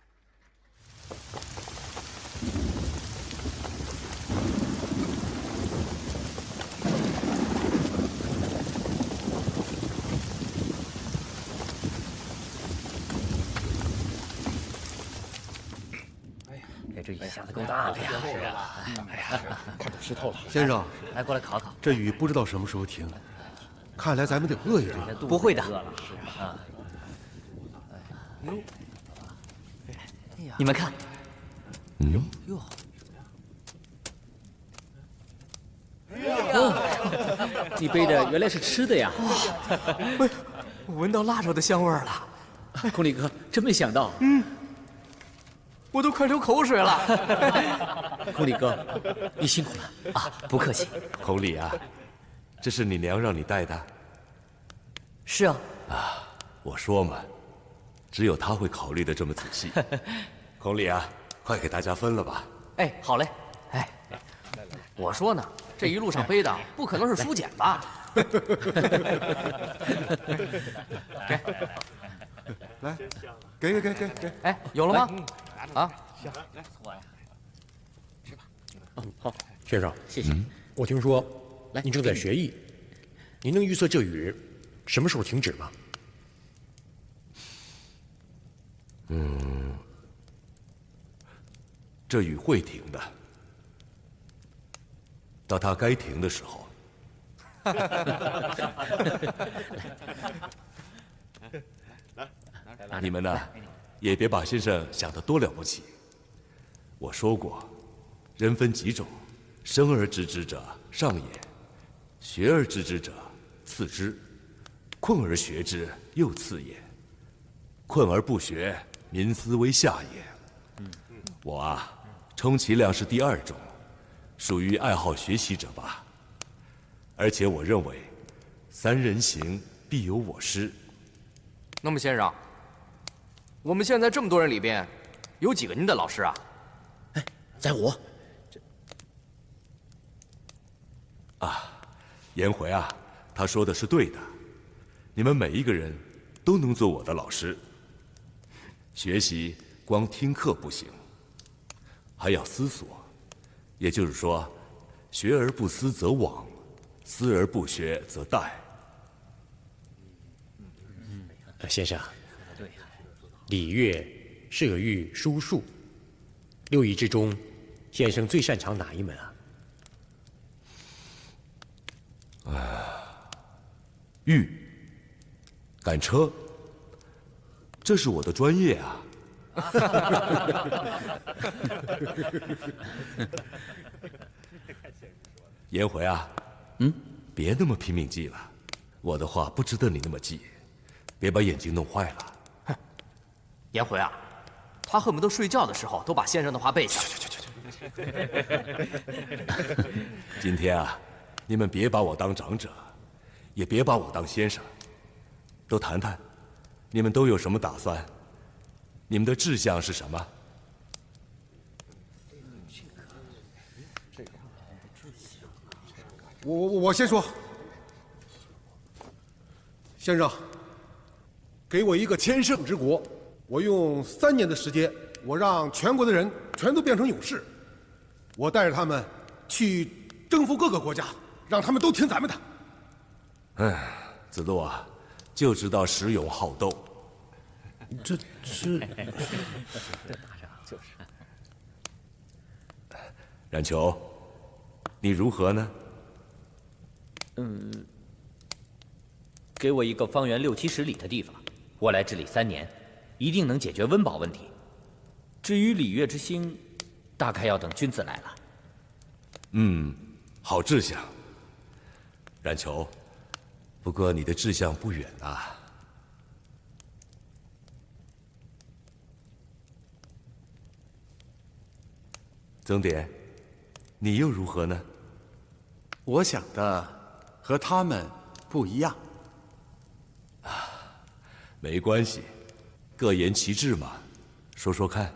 这雨下的够大的呀！是啊，哎呀，快都湿透了。先生，来过来考考。这雨不知道什么时候停，看来咱们得饿一顿。不会的。是啊。你们看。哟。哦，你背的原来是吃的呀！哇，我闻到腊肉的香味儿了。孔鲤哥，真没想到。我都快流口水了。孔鲤哥，你辛苦了啊！不客气。孔鲤啊，这是你娘让你带的。是啊。我说嘛，只有他会考虑的这么仔细。孔鲤啊，快给大家分了吧。哎，好嘞。哎，我说呢，这一路上背的不可能是书简吧？给，来，给。哎，有了吗？啊，吃吧。好，先生，谢谢。我听说您正在学艺，您能预测这雨什么时候停止吗？这雨会停的，到它该停的时候。你们呢，也别把先生想得多了不起。我说过，人分几种，生而知之者上也，学而知之者次之，困而学之又次也。困而不学，民思为下也。我啊，充其量是第2种，属于爱好学习者吧。而且我认为，3人行，必有我师。那么先生，我们现在这么多人里边，有几个您的老师啊？哎，在我。颜回啊，他说的是对的，你们每一个人都能做我的老师。学习光听课不行，还要思索。也就是说，学而不思则罔，思而不学则殆。先生，礼乐射御书数，6艺之中，先生最擅长哪一门啊？御，赶车，这是我的专业啊。颜回啊，别那么拼命记了，我的话不值得你那么记，别把眼睛弄坏了。哼，颜回啊，他恨不得睡觉的时候都把先生的话背下来。今天啊，你们别把我当长者，也别把我当先生，都谈谈，你们都有什么打算？你们的志向是什么？我先说，先生，给我一个千乘之国，我用3年的时间，我让全国的人全都变成勇士，我带着他们去征服各个国家，让他们都听咱们的。哎，子路啊，就知道识勇好斗。这就是。冉求，你如何呢？给我一个方圆60、70里的地方，我来治理3年，一定能解决温饱问题。至于礼乐之心，大概要等君子来了。好志向。冉求，不过你的志向不远啊。曾点，你又如何呢？我想的和他们不一样。没关系，各言其志嘛，说说看。